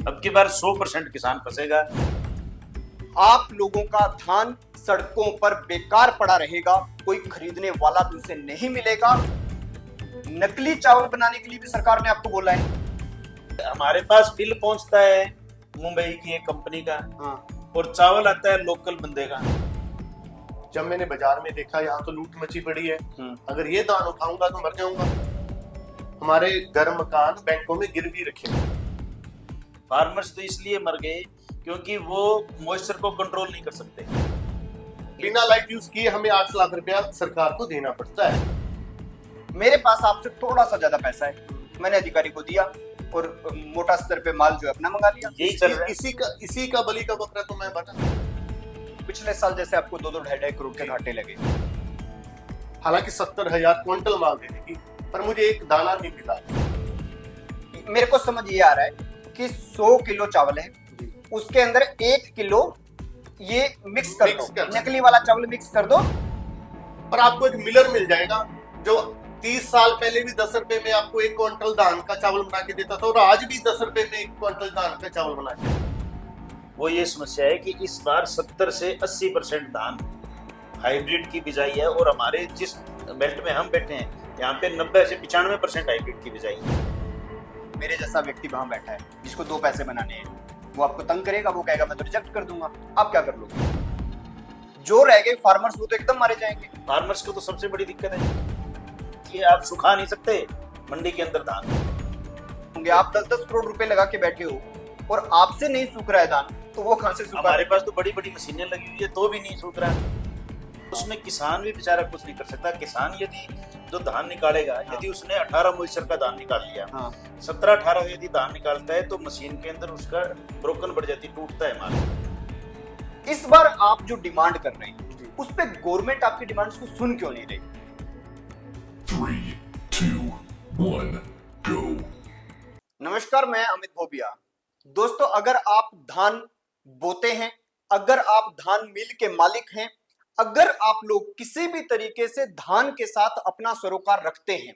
अब की बार 100% किसान फंसेगा। आप लोगों का धान सड़कों पर बेकार पड़ा रहेगा, कोई खरीदने वाला भी उसे नहीं मिलेगा। नकली चावल बनाने के लिए भी सरकार ने आपको बोला है। हमारे पास बिल पहुंचता है मुंबई की एक कंपनी का, हाँ। और चावल आता है लोकल बंदे का। जब मैंने बाजार में देखा यहाँ तो लूट मची पड़ी है, अगर ये दान उठाऊंगा तो मर जाऊंगा। हमारे घर मकान बैंकों में गिरवी रखे हैं। फार्मर्स तो इसलिए मर गए क्योंकि वो मॉइस्चर को कंट्रोल नहीं कर सकते। बिना लाइट यूज किए हमें 8 लाख रुपया सरकार को देना पड़ता है। मेरे पास आपसे थोड़ा सा ज्यादा पैसा है, मैंने अधिकारी को दिया और मोटा स्तर पे माल जो है अपना मंगा लिया। यही चल रहा है। इसी का बलि का बकरा तो मैं बना। पिछले साल जैसे आपको 2-2 ढाई करोड़ के घाटे लगे। हालांकि 70,000 क्विंटल माल देने की, पर मुझे एक दाना नहीं मिला। मेरे को समझ ये आ रहा है कि 100 किलो चावल है, उसके अंदर 1 किलो ये मिक्स कर दो, नकली वाला चावल मिक्स कर दो, और आपको एक मिलर मिल जाएगा जो 30 साल पहले भी 10 रुपए में आपको 1 क्विंटल धान का चावल बना के देता था, और आज भी 10 रुपए में 1 क्विंटल धान का चावल बना के। वो ये समस्या है कि इस बार 70 से 80% धान हाइब्रिड की बिजाई है, और हमारे जिस बेल्ट में हम बैठे हैं यहाँ पे 90 से 95% हाइब्रिड की बिजाई है। मेरे जैसा व्यक्ति वहां बैठा है जिसको 2 पैसे बनाने हैं, वो आपको तंग करेगा, वो कहेगा मैं तो रिजेक्ट कर दूंगा। आप क्या कर लोगे? जो रह गए फार्मर्स वो तो एकदम मारे जाएंगे। फार्मर्स को तो सबसे बड़ी दिक्कत है कि आप सुखा नहीं सकते मंडी के अंदर धान। होंगे आप 10-10 करोड़ रुपए लगा के बैठे हो और आपसे नहीं सूख रहा है धान, तो वो कहां से सूखा? हमारे पास तो बड़ी बड़ी मशीनें लगी हुई है तो भी नहीं सूख रहा है। उसमें किसान भी बेचारा कुछ नहीं कर सकता। किसान यदि जो धान निकालेगा, यदि उसने 18 मॉइस्चर का धान निकाल लिया, 17-18 यदि धान निकालता है तो मशीन के अंदर उसका ब्रोकन बढ़ जाती, टूटता है माल। इस बार आप जो डिमांड कर रहे हैं उस पे गवर्नमेंट आपकी डिमांड्स को सुन क्यों नहीं रही? 3, 2, 1, go. नमस्कार, मैं अमित भोबिया। दोस्तों, अगर आप धान बोते हैं, अगर आप धान मिल के मालिक हैं, अगर आप लोग किसी भी तरीके से धान के साथ अपना सरोकार रखते हैं,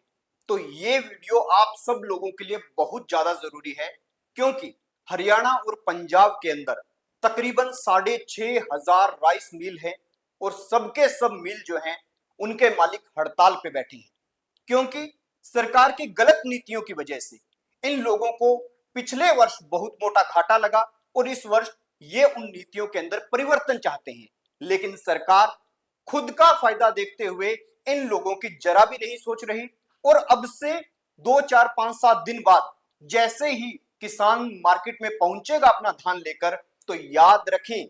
तो ये वीडियो आप सब लोगों के लिए बहुत ज्यादा जरूरी है, क्योंकि हरियाणा और पंजाब के अंदर तकरीबन 6,500 राइस मिल है और सबके सब मिल जो हैं उनके मालिक हड़ताल पे बैठे हैं, क्योंकि सरकार की गलत नीतियों की वजह से इन लोगों को पिछले वर्ष बहुत मोटा घाटा लगा और इस वर्ष ये उन नीतियों के अंदर परिवर्तन चाहते हैं, लेकिन सरकार खुद का फायदा देखते हुए इन लोगों की जरा भी नहीं सोच रही। और अब से 2, 4, 5, 7 दिन बाद जैसे ही किसान मार्केट में पहुंचेगा अपना धान लेकर, तो याद रखें,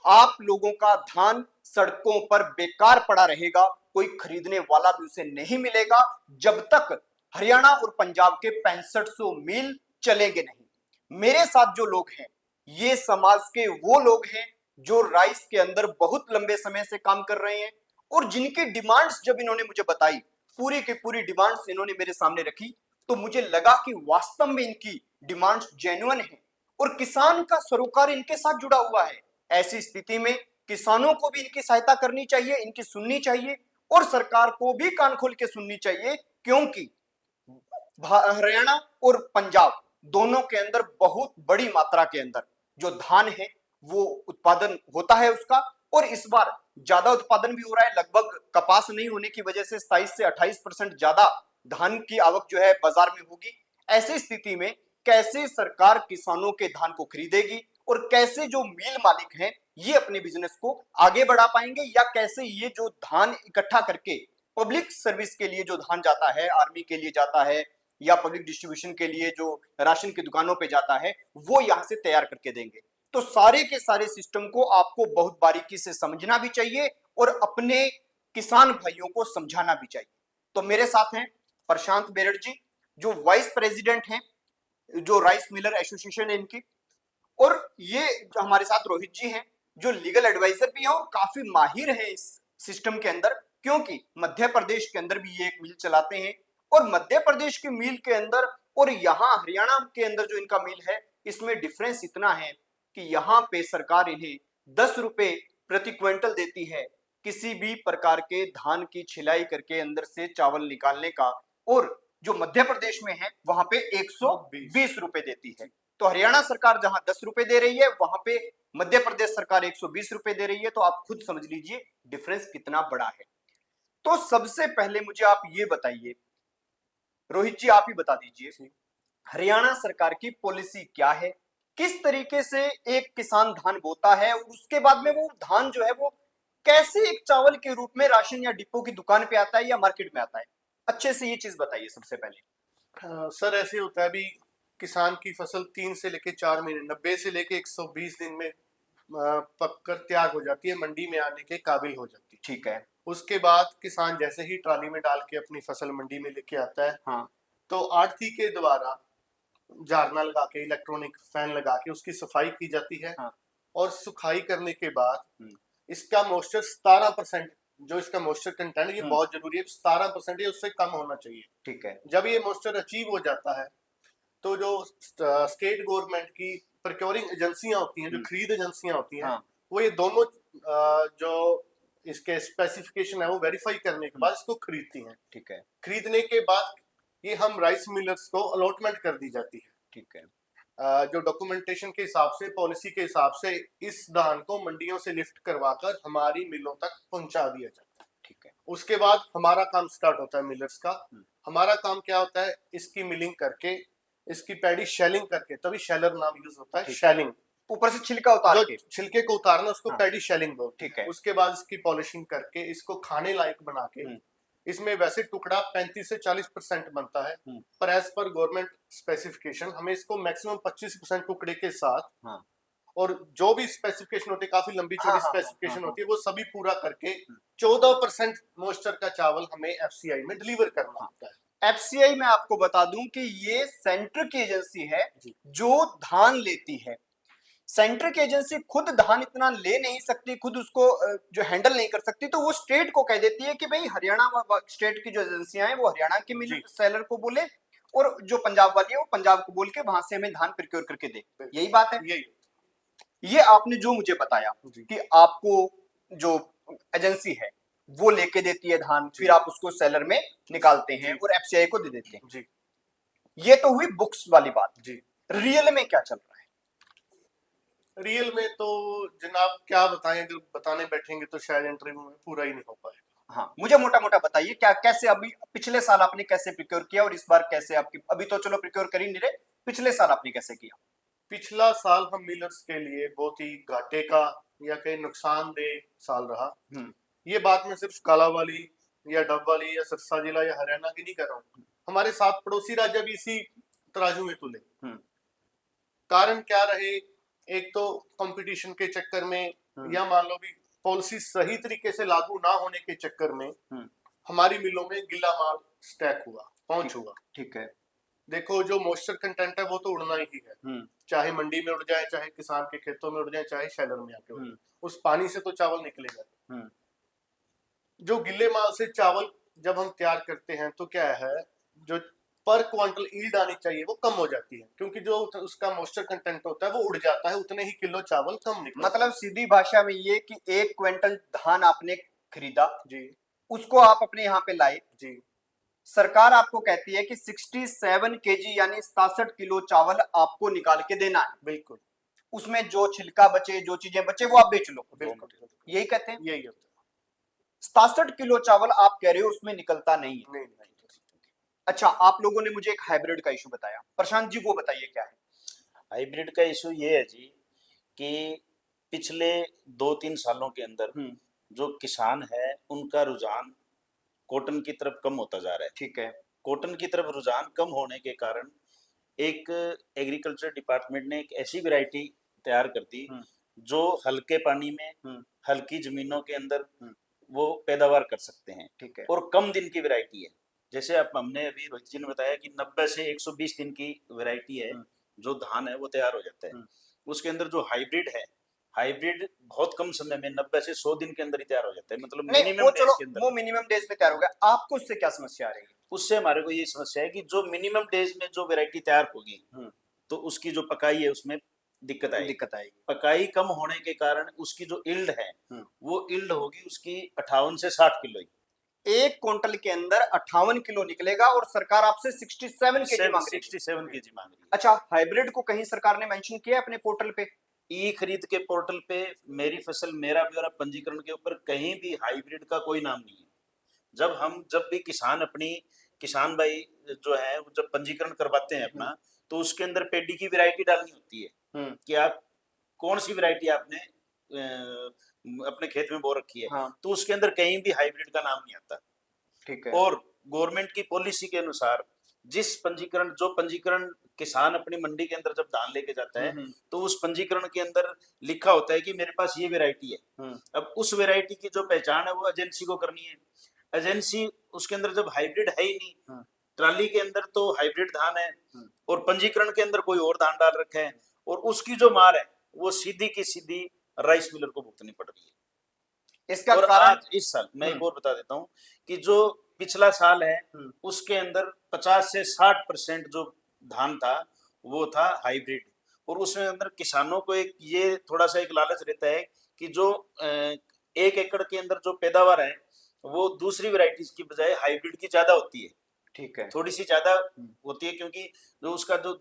आप लोगों का धान सड़कों पर बेकार पड़ा रहेगा, कोई खरीदने वाला भी उसे नहीं मिलेगा जब तक हरियाणा और पंजाब के 6500 मिल चलेंगे नहीं। मेरे साथ जो लोग हैं ये समाज के वो लोग हैं जो राइस के अंदर बहुत लंबे समय से काम कर रहे हैं, और जिनकी डिमांड्स जब इन्होंने मुझे बताई, पूरी की पूरी डिमांड्स इन्होंने मेरे सामने रखी, तो मुझे लगा कि वास्तव में इनकी डिमांड्स जेन्युइन है और किसान का सरोकार इनके साथ जुड़ा हुआ है। ऐसी स्थिति में किसानों को भी इनकी सहायता करनी चाहिए, इनकी सुननी चाहिए, और सरकार को भी कान खोल के सुननी चाहिए, क्योंकि हरियाणा और पंजाब दोनों के अंदर बहुत बड़ी मात्रा के अंदर जो धान है वो उत्पादन होता है उसका, और इस बार ज्यादा उत्पादन भी हो रहा है। लगभग कपास नहीं होने की वजह से 27 से 28% ज्यादा धान की आवक जो है बाजार में होगी। ऐसी स्थिति में कैसे सरकार किसानों के धान को खरीदेगी और कैसे जो मिल मालिक हैं ये अपने बिजनेस को आगे बढ़ा पाएंगे, या कैसे ये जो धान इकट्ठा करके पब्लिक सर्विस के लिए जो धान जाता है, आर्मी के लिए जाता है या पब्लिक डिस्ट्रीब्यूशन के लिए जो राशन की दुकानों पे जाता है, वो यहाँ से तैयार करके देंगे। तो सारे के सारे सिस्टम को आपको बहुत बारीकी से समझना भी चाहिए और अपने किसान भाइयों को समझाना भी चाहिए। तो मेरे साथ हैं प्रशांत बेरड़ जी, जो वाइस प्रेसिडेंट हैं जो राइस मिलर एसोसिएशन है इनकी, और ये हमारे साथ रोहित जी हैं जो लीगल एडवाइजर भी हैं और काफी माहिर हैं इस सिस्टम के अंदर, क्योंकि मध्य प्रदेश के अंदर भी ये एक मिल चलाते हैं, और मध्य प्रदेश की मिल के अंदर और यहाँ हरियाणा के अंदर जो इनका मिल है, इसमें डिफरेंस इतना है कि यहाँ पे सरकार इन्हें 10 रुपए प्रति क्विंटल देती है किसी भी प्रकार के धान की छिलाई करके अंदर से चावल निकालने का, और जो मध्य प्रदेश में है वहां पे 120 रुपए देती है। तो हरियाणा सरकार जहां 10 रुपए दे रही है, वहां पे मध्य प्रदेश सरकार 120 रुपए दे रही है। तो आप खुद समझ लीजिए डिफरेंस कितना बड़ा है। तो सबसे पहले मुझे आप ये बताइए, रोहित जी आप ही बता दीजिए, हरियाणा सरकार की पॉलिसी क्या है, किस तरीके से एक किसान धान बोता है और उसके बाद में वो धान जो है वो कैसे एक चावल के रूप में राशन या डिपो की दुकान पे आता है या मार्केट में आता है। अच्छे से ये चीज बताइए सबसे पहले। सर ऐसे होता है, अभी किसान की फसल 3 से लेके 4 महीने, 90 से लेके 120 दिन में पककर तैयार हो जाती है, मंडी में आने के काबिल हो जाती है। ठीक है। उसके बाद किसान जैसे ही ट्राली में डाल के अपनी फसल मंडी में लेके आता है, हाँ। तो आढ़ती के द्वारा जारना लगा के, इलेक्ट्रॉनिक फैन लगा के उसकी सफाई की जाती है। हाँ। और सुखाई करने के बाद इसका मॉइस्चर 17%, जो इसका मॉइस्चर कंटेंट, ये बहुत जरूरी है, 17% या उससे कम होना चाहिए। ठीक है। जब ये मॉइस्चर अचीव हो जाता है, तो जो स्टेट गवर्नमेंट की प्रोक्योरिंग एजेंसियां होती हैं, जो खरीद एजेंसियां होती हैं, हाँ। वो ये दोनों जो इसके स्पेसिफिकेशन है वो वेरीफाई करने के बाद इसको खरीदती हैं। ठीक है। खरीदने के बाद ये हम राइस मिलर्स को अलॉटमेंट कर दी जाती है। ठीक है। जो डॉक्यूमेंटेशन के हिसाब से, पॉलिसी के हिसाब से इस धान को मंडियों से लिफ्ट करवाकर हमारी मिलों तक पहुंचा दिया जाता है। ठीक है। उसके बाद हमारा काम स्टार्ट होता है मिलर्स का। हमारा काम क्या होता है, इसकी मिलिंग करके, इसकी पैडी शेलिंग करके, तभी शेलर नाम यूज होता है, शेलिंग, ऊपर से छिलका उतार जो के, छिलके को उतारना, उसको हाँ। पैडी शेलिंग बोलते ठीक है। उसके बाद इसकी पॉलिशिंग करके इसको खाने लायक बना के, इसमें वैसे टुकड़ा 35 से 40% बनता है, पर एज पर गवर्नमेंट स्पेसिफिकेशन हमें इसको मैक्सिमम 25% टुकड़े के साथ, हाँ। और जो भी स्पेसिफिकेशन होती है, काफी लंबी चौड़ी हाँ, स्पेसिफिकेशन हाँ, होती है, वो सभी पूरा करके 14% मॉइस्चर का चावल हमें एफसीआई में डिलीवर करना होता है। एफसीआई में आपको बता दूं कि ये सेंटर की एजेंसी है जो धान लेती है। सेंटर की एजेंसी खुद धान इतना ले नहीं सकती, खुद उसको जो हैंडल नहीं कर सकती, तो वो स्टेट को कह देती है कि भाई हरियाणा स्टेट की जो एजेंसियां हैं वो हरियाणा के मिल सेलर को बोले, और जो पंजाब वाली है वो पंजाब को बोल के वहां से हमें धान प्रोक्योर करके दे। यही बात है। ये आपने जो मुझे बताया कि आपको जो एजेंसी है वो लेके देती है धान, फिर आप उसको सेलर में निकालते हैं और एफसीआई को दे देते हैं जी। ये तो हुई बुक्स वाली बात जी। रियल में क्या चल रहा है? रियल में तो जनाब क्या बताएं, अगर बताने बैठेंगे तो शायद इंटरव्यू में पूरा ही नहीं हो पाएगा। हाँ, मुझे मोटा मोटा बताइए क्या, कैसे अभी पिछले साल आपने कैसे प्रोक्योर किया और इस बार कैसे आपकी, अभी तो चलो प्रोक्योर कर ही नहीं रहे, पिछले साल आपने कैसे किया? पिछला साल हम मिलर्स के लिए बहुत ही घाटे का या कहीं नुकसानदेह साल रहा। ये बात मैं सिर्फ कालावाली या डबवाली या सिरसा जिला या हरियाणा की नहीं कर रहा हूँ, हमारे साथ पड़ोसी राज्य भी इसी तराजू में तुले। कारण क्या रहे, एक तो कंपटीशन के चक्कर में, या मान लो भी पॉलिसी सही तरीके से लागू ना होने के चक्कर में हमारी मिलों में गिल्ला माल स्टैक हुआ, पहुंच हुआ। ठीक है। देखो जो मॉइस्चर कंटेंट है वो तो उड़ना ही है, चाहे मंडी में उड़ जाए, चाहे किसान के खेतों में उड़ जाए, चाहे शैलर में आके उड़ जाए, उस पानी से तो चावल निकलेगा। जो गिल्ले माल से चावल जब हम तैयार करते हैं तो क्या है, जो पर क्वांटल ईल्ड आनी चाहिए वो कम हो जाती है, क्योंकि जो उसका मॉइस्चर कंटेंट होता है वो उड़ जाता है, उतने ही किलो चावल कम निकलता है। मतलब सीधी भाषा में ये कि 1 क्विंटल धान आपने खरीदा जी, उसको आप अपने यहाँ पे लाए जी, सरकार आपको कहती है कि 67 केजी यानी 67 किलो चावल आपको निकाल के देना है। बिल्कुल। उसमें जो छिलका बचे, जो चीजें बचे वो आप बेच लो। बिल्कुल यही कहते हैं, यही होता है। 67 किलो चावल आप कह रहे हो उसमें निकलता नहीं है। नहीं। अच्छा, आप लोगों ने मुझे एक हाइब्रिड का इशू बताया, प्रशांत जी वो बताइए क्या है? हाइब्रिड का इशू ये है जी कि पिछले 2-3 सालों के अंदर जो किसान है उनका रुझान कॉटन की तरफ कम होता जा रहा है। ठीक है। कॉटन की तरफ रुझान कम होने के कारण एक एग्रीकल्चर डिपार्टमेंट ने एक ऐसी वैरायटी तैयार कर दी जो हल्के पानी में, हल्की जमीनों के अंदर वो पैदावार कर सकते हैं। ठीक है। और कम दिन की वैरायटी है। जैसे आप, हमने अभी रोहित जी ने बताया कि 90 से 120 दिन की वैरायटी है, जो धान है वो तैयार हो जाता है। उसके अंदर जो हाइब्रिड है, हाइब्रिड बहुत कम समय में 90 से 100 दिन के अंदर ही तैयार हो जाता है, मतलब मिनिमम डेज के अंदर। वो मिनिमम डेज में तैयार हो गया। आपको उससे क्या समस्या आ रही है? उससे हमारे को ये समस्या है कि जो मिनिमम डेज में जो वैरायटी तैयार होगी तो उसकी जो पकाई है उसमें दिक्कत आएगी। पकाई कम होने के कारण उसकी जो इल्ड है वो इल्ड होगी उसकी 58 से 60 किलो ही। 1 क्विंटल के अंदर 58 किलो निकलेगा और सरकार आपसे 67 केजी मांग रही है। 67 केजी मांग रही है। अच्छा, हाइब्रिड को कहीं सरकार ने मेंशन किया है अपने पोर्टल पे? ई खरीद के पोर्टल पे मेरी फसल मेरा ब्यौरा पंजीकरण के ऊपर कहीं भी हाइब्रिड का कोई नाम नहीं है। जब भी किसान भाई जो है जब पंजीकरण करवाते हैं अपना, तो उसके अंदर पेडी की वैरायटी डालनी होती है कि आप कौन सी वैरायटी आपने अपने खेत में बो रखी है। हाँ। तो उसके अंदर कहीं भी हाइब्रिड का नाम नहीं आता। ठीक है। और गवर्नमेंट की पॉलिसी के अनुसार जो पंजीकरण किसान अपनी मंडी के अंदर जब धान लेके जाता है, तो उस पंजीकरण के अंदर लिखा होता है कि मेरे पास ये वैरायटी है। अब उस वैरायटी की जो पहचान है वो एजेंसी को करनी है। एजेंसी उसके अंदर जब हाइब्रिड है ही नहीं, ट्राली के अंदर तो हाइब्रिड धान है और पंजीकरण के अंदर कोई और धान डाल रखा है, और उसकी जो मार है वो सीधी की सीधी राइस मिलर को भुगतनी पड़ रही है। इसका और कारण आज इस साल मैं एक और बता देता हूँ कि जो पिछला साल है उसके अंदर 50 से 60% जो धान था वो था हाइब्रिड। और उसमें अंदर किसानों को ये थोड़ा सा एक लालच रहता है कि जो 1 एकड़ के अंदर जो पैदावार है वो दूसरी वैरायटीज की बजाय हाइब्रिड की ज्यादा होती है। ठीक है। थोड़ी सी ज्यादा होती है क्योंकि जो उसका जो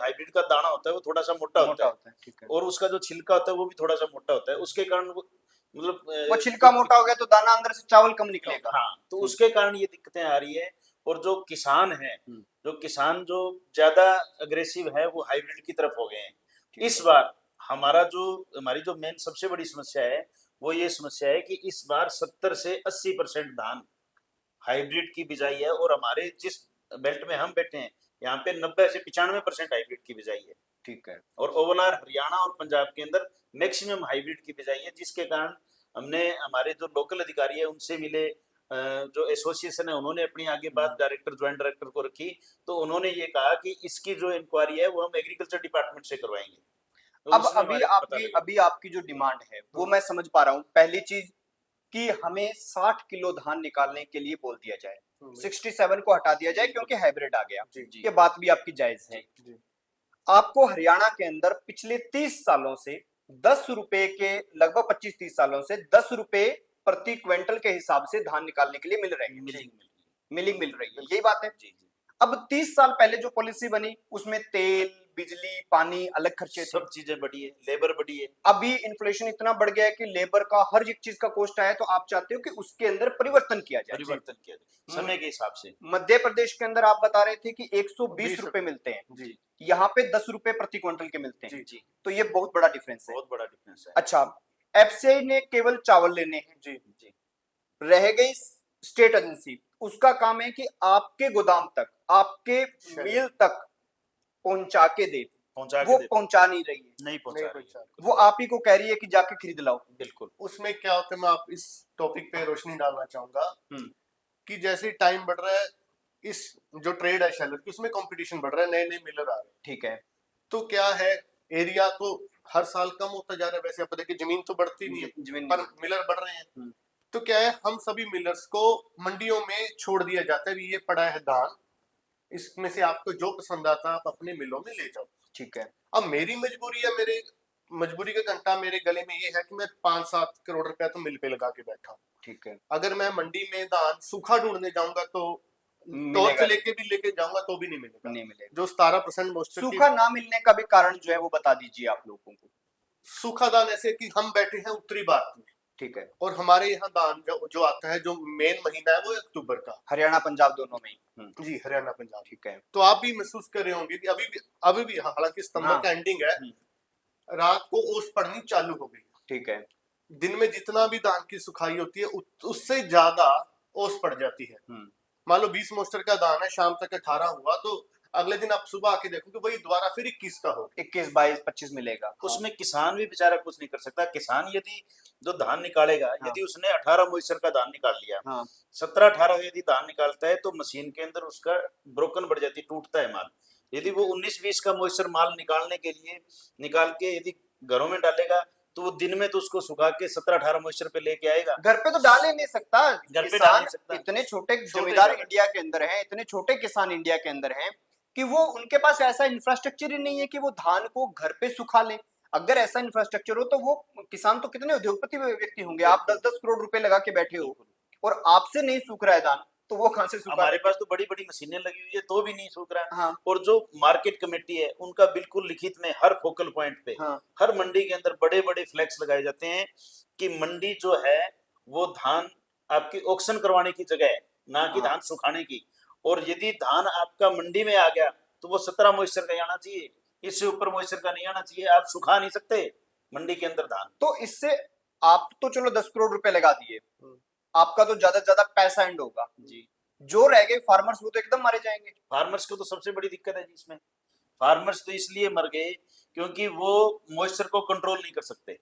हाइब्रिड का दाना होता है वो थोड़ा सा मोटा होता है। ठीक है। और उसका जो छिलका होता है वो भी थोड़ा सा मोटा होता है। उसके कारण मतलब वो छिलका मोटा हो गया तो दाना अंदर से चावल कम निकलेगा। हाँ, तो उसके कारण ये दिक्कतें आ रही है। और जो किसान जो ज्यादा अग्रेसिव है वो हाइब्रिड की तरफ हो गए हैं। इस बार हमारी जो मेन सबसे बड़ी समस्या है वो ये समस्या है कि इस बार 70 से 80% धान हाइब्रिड की बिजाई है। और हमारे जिस बेल्ट में हम बैठे हैं यहाँ पे 90 से 95% हाइब्रिड की बिजाई है। ठीक है। और ओवरऑल हरियाणा और पंजाब के अंदर मैक्सिमम हाइब्रिड की बिजाई है, जिसके कारण हमने हमारे जो लोकल अधिकारी है उनसे मिले, जो एसोसिएशन है उन्होंने अपनी आगे बात ज्वाइंट डायरेक्टर को रखी, तो उन्होंने ये कहा कि इसकी जो इंक्वायरी है वो हम एग्रीकल्चर डिपार्टमेंट से करवाएंगे। तो अब अभी आपकी जो डिमांड है वो मैं समझ पा रहा हूँ। पहली चीज कि हमें 60 किलो धान निकालने के लिए बोल दिया जाए, 67 को हटा दिया जाए क्योंकि हाइब्रिड आ गया। ये बात भी आपकी जायज है। आपको हरियाणा के अंदर पिछले 30 सालों से 10 रुपए के लगभग 25-30 सालों से 10 रुपए प्रति क्विंटल के हिसाब से धान निकालने के लिए मिल रहे हैं। मिलिंग मिल रही है, यही बात है। अब 30 साल पहले जो पॉलिसी बनी उसमें तेल, बिजली, पानी अलग खर्चे थे, सब चीजें बढ़ी है, लेबर बढ़ी है। अभी इन्फ्लेशन इतना बढ़ गया है कि लेबर का हर एक चीज का कॉस्ट आया, तो आप चाहते हो कि उसके अंदर परिवर्तन किया जाए समय के हिसाब से। मध्य प्रदेश के अंदर आप बता रहे थे कि 120 रुपए मिलते हैं, यहाँ पे 10 रुपए प्रति क्विंटल के मिलते हैं। तो ये बहुत बड़ा डिफरेंस है। बहुत बड़ा डिफरेंस है। अच्छा, एफसीआई ने केवल चावल लेने हैं, रह गई स्टेट एजेंसी, उसका काम है कि आपके गोदाम तक, आपके मिल तक पहुंचा के दे, वो पहुंचा नहीं रही है, नहीं पहुंचा रही है। वो आप ही को कह रही है कि जाके खरीद लाओ। बिल्कुल। उसमें क्या होता है, मैं आप इस टॉपिक पे रोशनी डालना चाहूंगा कि जैसे टाइम बढ़ रहा है, इस जो ट्रेड है शेलर की उसमें कंपटीशन बढ़ रहा है, नए नए मिलर आ रहे हैं। ठीक है। तो क्या है, एरिया तो हर साल कम होता जा रहा है। वैसे आप देखिए जमीन तो बढ़ती नहीं है, पर मिलर बढ़ रहे हैं। तो क्या है, हम सभी मिलर्स को मंडियों में छोड़ दिया जाता है, ये पड़ा है धान, इसमें से आपको जो पसंद आता है आप अपने मिलों में ले जाओ। ठीक है। अब मेरी मजबूरी है, मेरे मजबूरी का घंटा मेरे गले में ये है कि मैं 5-7 करोड़ रुपया तो मिल पे लगा के बैठा हूँ। ठीक है। अगर मैं मंडी में धान सूखा ढूंढने जाऊंगा तो टॉर्च लेके भी लेके जाऊंगा तो भी नहीं मिलेगा। जो 17% मोस्टर सूखा ना मिलने का भी कारण जो है वो बता दीजिए आप लोगों को। सूखा धान ऐसे कि हम बैठे हैं उत्तरी भारत में, ठीक है, और हमारे यहाँ धान जो आता है, जो मेन महीना है वो अक्टूबर का, हरियाणा पंजाब दोनों में ही। जी, हरियाणा पंजाब। ठीक है। तो आप भी महसूस कर रहे होंगे कि अभी भी हालांकि सितंबर का एंडिंग है, रात को ओस पड़नी चालू हो गई। ठीक है। दिन में जितना भी धान की सुखाई होती है उससे ज्यादा ओस पड़ जाती है। मान लो 20 मोस्टर का धान है, शाम तक 18 हुआ, तो अगले दिन आप सुबह आके देखोगे वही दोबारा फिर 21 का हो, 21, 22, 25 मिलेगा। उसमें किसान भी बेचारा कुछ नहीं कर सकता। किसान यदि जो धान निकालेगा, यदि उसने 18 मोइस्चर का धान निकाल लिया, 17-18 यदि धान निकालता है तो मशीन के अंदर उसका ब्रोकन बढ़ जाती है, टूटता है माल। यदि वो 19-20 का मोइस्चर माल निकालने के लिए निकाल के यदि घरों में डालेगा तो वो दिन में तो उसको सुखा के 17-18 मोइस्चर पे लेके आएगा। घर पे तो डाल ही नहीं सकता। घर पे डाल नहीं सकता। इतने छोटे जमींदार इंडिया के अंदर हैं, इतने छोटे किसान इंडिया के अंदर हैं कि वो उनके पास ऐसा इंफ्रास्ट्रक्चर ही नहीं है कि वो धान को घर पे सुखा ले। अगर ऐसा इंफ्रास्ट्रक्चर हो तो वो किसान तो कितने उद्योगपति व्यक्ति होंगे। आप 10-10 करोड़ रुपए लगा के बैठे हो, और आपसे नहीं सूख रहा है धान, तो वो कहां से सूखा? हमारे पास तो बड़ी बड़ी मशीनें लगी हुई है तो भी नहीं सूख रहा है। हाँ और जो मार्केट कमेटी है उनका बिल्कुल लिखित में हर फोकल पॉइंट पे, हाँ हर मंडी के अंदर बड़े बड़े फ्लैक्स लगाए जाते हैं कि मंडी जो है वो धान आपकी ऑक्शन करवाने की जगह है, ना कि हाँ। धान सुखाने की। और यदि धान आपका मंडी में आ गया तो वो 17 मॉइस्चर का ही आना चाहिए, इससे ऊपर मॉइस्चर का नहीं आना चाहिए। आप सुखा नहीं सकते मंडी के अंदर धान। तो इससे आप तो चलो 10 करोड़ रुपए लगा दिए, आपका तो ज्यादा से ज्यादा पैसा एंड होगा, जी, जो रह गए फार्मर्स वो तो एकदम मारे जाएंगे। फार्मर्स को तो सबसे बड़ी दिक्कत है जी इसमें। फार्मर्स तो इसलिए मर गए क्योंकि वो मॉइस्चर को कंट्रोल नहीं कर सकते।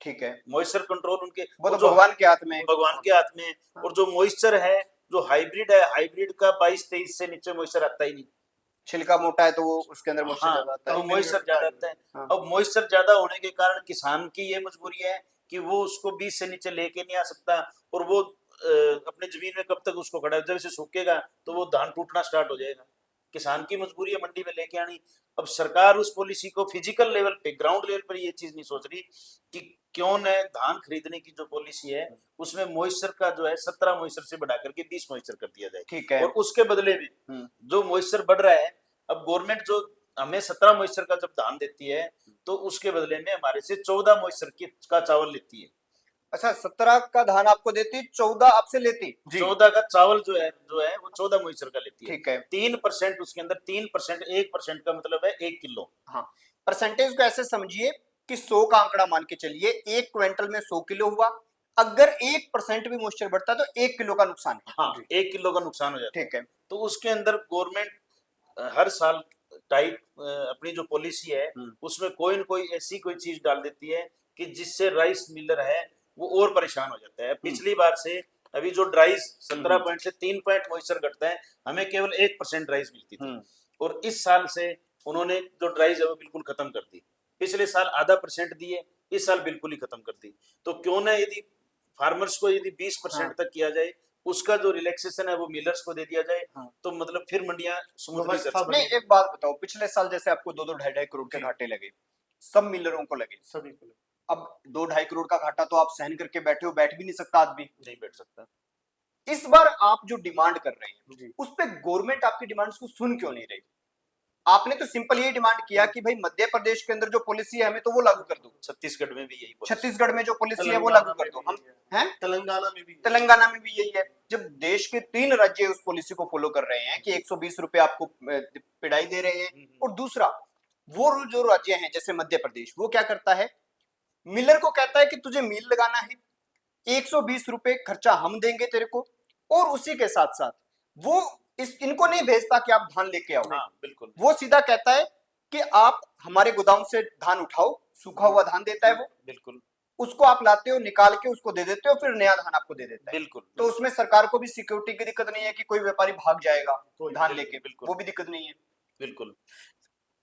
ठीक है, मॉइस्चर कंट्रोल उनके वो तो जो भगवान के हाथ में है। भगवान के हाथ में है। और जो मॉइस्चर है, जो हाइब्रिड है, हाइब्रिड का 22-23 से नीचे मॉइस्चर आता ही नहीं। छिलका मोटा है तो वो उसके अंदर मोटा हाँ, ज्यादा आता तो है। मॉइस्चर ज्यादा आता है। हाँ। अब मॉइस्चर ज्यादा होने के कारण किसान की ये मजबूरी है कि वो उसको 20 से नीचे लेके नहीं आ सकता। और वो अपने जमीन में कब तक उसको खड़ा, जब से सूखेगा तो वो धान टूटना स्टार्ट हो जाएगा। किसान की मजबूरी है मंडी में लेके आनी। अब सरकार उस पॉलिसी को फिजिकल लेवल पे, ग्राउंड लेवल पर ये चीज नहीं सोच रही कि क्यों न धान खरीदने की जो पॉलिसी है उसमें मॉइस्चर का जो है 17 मॉइस्चर से बढ़ा करके 20 मॉइस्चर कर दिया जाए। ठीक है। और उसके बदले में जो मॉइस्चर बढ़ रहा है, अब गवर्नमेंट जो हमें 17 मॉइस्चर का जब धान देती है तो उसके बदले में हमारे से 14 मॉइस्चर का चावल लेती है। अच्छा, 17 का धान आपको देती, 14 आपसे लेती। 14 का चावल जो है वो 14 मॉइस्चर का लेती है। ठीक है। 3% उसके अंदर 3%, 1% का मतलब है 1 किलो। हाँ, परसेंटेज को ऐसे समझिए कि 100 का आंकड़ा मान के चलिए, 1 क्विंटल में 100 किलो हुआ। अगर 1% भी मॉइस्चर बढ़ता है तो 1 किलो का नुकसान है। हाँ, 1 किलो का नुकसान हो जाता है। ठीक है। तो उसके अंदर गवर्नमेंट हर साल टाइट अपनी जो पॉलिसी है उसमें कोई न कोई ऐसी कोई चीज डाल देती है कि जिससे राइस मिलर है वो और परेशान हो जाता है। पिछली बार से अभी जो ड्राइस 17 पॉइंट से 3 पॉइंट मॉइस्चर घटता है, हमें केवल 1% ड्राइस मिलती थी। और इस साल से उन्होंने जो ड्राइस है वो बिल्कुल खत्म कर दी। पिछले साल आधा % दिए, इस साल बिल्कुल ही खत्म कर दी। तो क्यों ना यदि फार्मर्स को यदि 20% तक किया जाए, उसका जो रिलैक्सेशन है वो मिलर्स को दे दिया जाए, तो मतलब फिर मंडियां स्मूथली चल सकती नहीं, एक बात बताओ, पिछले साल जैसे आपको 2-2 ढाई करोड़ के घाटे लगे, सब मिलरों को लगे, सभी को लगे। अब 2-2.5 करोड़ का घाटा तो आप सहन करके बैठे हो, बैठ भी नहीं सकता आदमी। नहीं बैठ सकता। इस बार आप जो डिमांड कर रहे हैं जी। उस पे गवर्नमेंट आपकी डिमांड्स को सुन क्यों नहीं रही? आपने तो सिंपल ये डिमांड किया कि भाई मध्य प्रदेश के अंदर जो पॉलिसी है हमें तो वो लागू कर दो, छत्तीसगढ़ में भी यही छत्तीसगढ़ में जो पॉलिसी है वो लागू कर दो। हम हैं, तेलंगाना में भी तेलंगाना में भी यही है। जब देश के 3 राज्य उस पॉलिसी को फॉलो कर रहे हैं कि 120 रुपए आपको पिड़ाई दे रहे हैं, और दूसरा वो जो राज्य हैं जैसे मध्य प्रदेश, वो क्या करता है, मिलर को कहता है कि तुझे मिल लगाना है, 120 रुपए खर्चा हम देंगे तेरे को, और उसी के साथ साथ वो इनको नहीं भेजता कि आप धान लेके आओ। हाँ, बिल्कुल। वो सीधा कहता है कि आप हमारे गोदाम से धान उठाओ, सूखा हुआ धान देता है वो, बिल्कुल उसको आप लाते हो, निकाल के उसको दे देते हो, फिर नया धान आपको दे देता है। बिल्कुल। तो उसमें सरकार को भी सिक्योरिटी की दिक्कत नहीं है कि कोई व्यापारी भाग जाएगा धान लेके, बिल्कुल। वो भी दिक्कत नहीं है। बिल्कुल।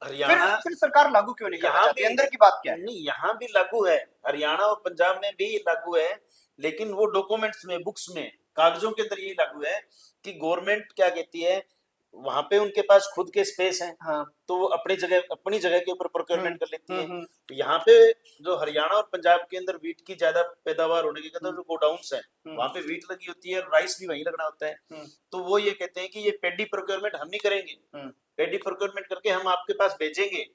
फिर हरियाणा फिर सरकार लागू क्यों नहीं यहाँ करना चाहती? भी अंदर की बात क्या है? नहीं, यहाँ भी लागू है, हरियाणा और पंजाब में भी लागू है, लेकिन वो डॉक्यूमेंट्स में, बुक्स में, कागजों के अंदर ये लागू है कि गवर्नमेंट क्या कहती है, वहां पे उनके पास खुद के स्पेस हैं, हाँ। तो वो अपनी जगह के ऊपर प्रोक्योरमेंट कर लेती है। हम्म। तो यहाँ पे जो हरियाणा और पंजाब के अंदर वीट की ज्यादा पैदावार होने के कारण जो गोडाउन्स हैं वहां पे वीट लगी होती है, राइस भी वहीं लगना होता है। तो वो ये कहते हैं कि ये पेडी प्रोक्योरमेंट हम नहीं करेंगे, पेडी प्रोक्योरमेंट करके हम आपके पास भेजेंगे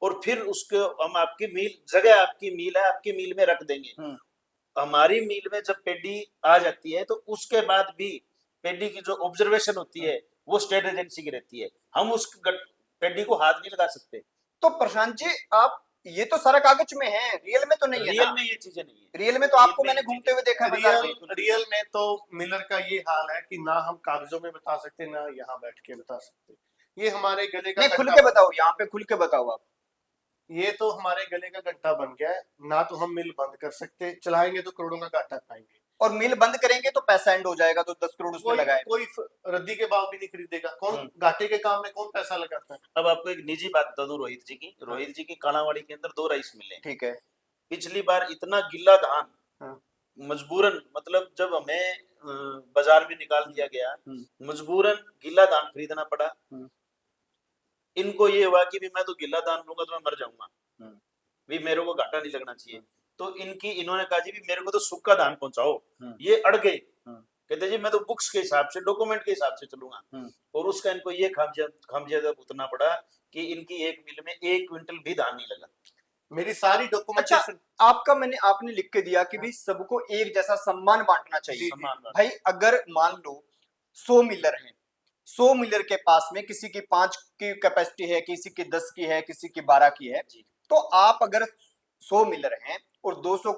और फिर उसको हम आपकी मील, जगह आपकी मील है, आपकी मील में रख देंगे। हमारी मील में जब पेडी आ जाती है तो उसके बाद भी पेडी की जो ऑब्जर्वेशन होती है वो स्टेट एजेंसी की रहती है, हम उस पेडी को हाथ नहीं लगा सकते। तो प्रशांत जी, आप ये तो सारा कागज में है, रियल में तो नहीं है। रियल में ये चीजें नहीं है। रियल में तो आपको मैंने घूमते हुए देखा है। रियल में तो मिलर का ये हाल है कि ना हम कागजों में बता सकते, ना यहाँ बैठ के बता सकते। ये हमारे गले का नहीं, खुल के बताओ, यहाँ पे खुल के बताओ आप। ये तो हमारे गले का घंटा बन गया है, ना तो हम मिल बंद कर सकते, चलाएंगे तो करोड़ों का घाटा खाएंगे, और मिल बंद करेंगे तो पैसा एंड हो जाएगा, तो 10 करोड़ उसमें लगाए, कोई रद्दी के भाव भी नहीं खरीदेगा। कौन घाटे के काम में कौन पैसा लगाता है? अब आपको एक निजी बात बता दूं रोहित जी की कालावाड़ी के अंदर 2 राइस मिले। ठीक है। पिछली बार इतना गिल्ला धान मजबूरन, मतलब जब हमें बाजार में निकाल दिया गया, मजबूरन गिल्ला धान खरीदना पड़ा। इनको ये हुआ कि भी मैं तो गिल्ला धान लूंगा तो मैं मर जाऊंगा, भी मेरे को घाटा नहीं लगना चाहिए। तो इन्होंने कहा जी भी मेरे को तो सूखा धान पहुंचाओ। ये अड़ गए, कहते जी मैं तो बुक्स के हिसाब से, डॉक्यूमेंट के हिसाब से चलूंगा, और उसका इनको ये खामियाजा भुगतना पड़ा कि इनकी एक मिल में 1 क्विंटल भी धान नहीं लगा। मेरी सारी अच्छा, डॉक्यूमेंटेशन आपने लिख के दिया कि भाई सबको एक जैसा सम्मान बांटना चाहिए। सम्मान बांटना। भाई अगर मान लो 100 मिलर हैं, 100 मिलर के पास में किसी की 5 की कैपेसिटी है, किसी की 10 की है, किसी की 12 की है, तो आप अगर 100 मिलर हैं और 200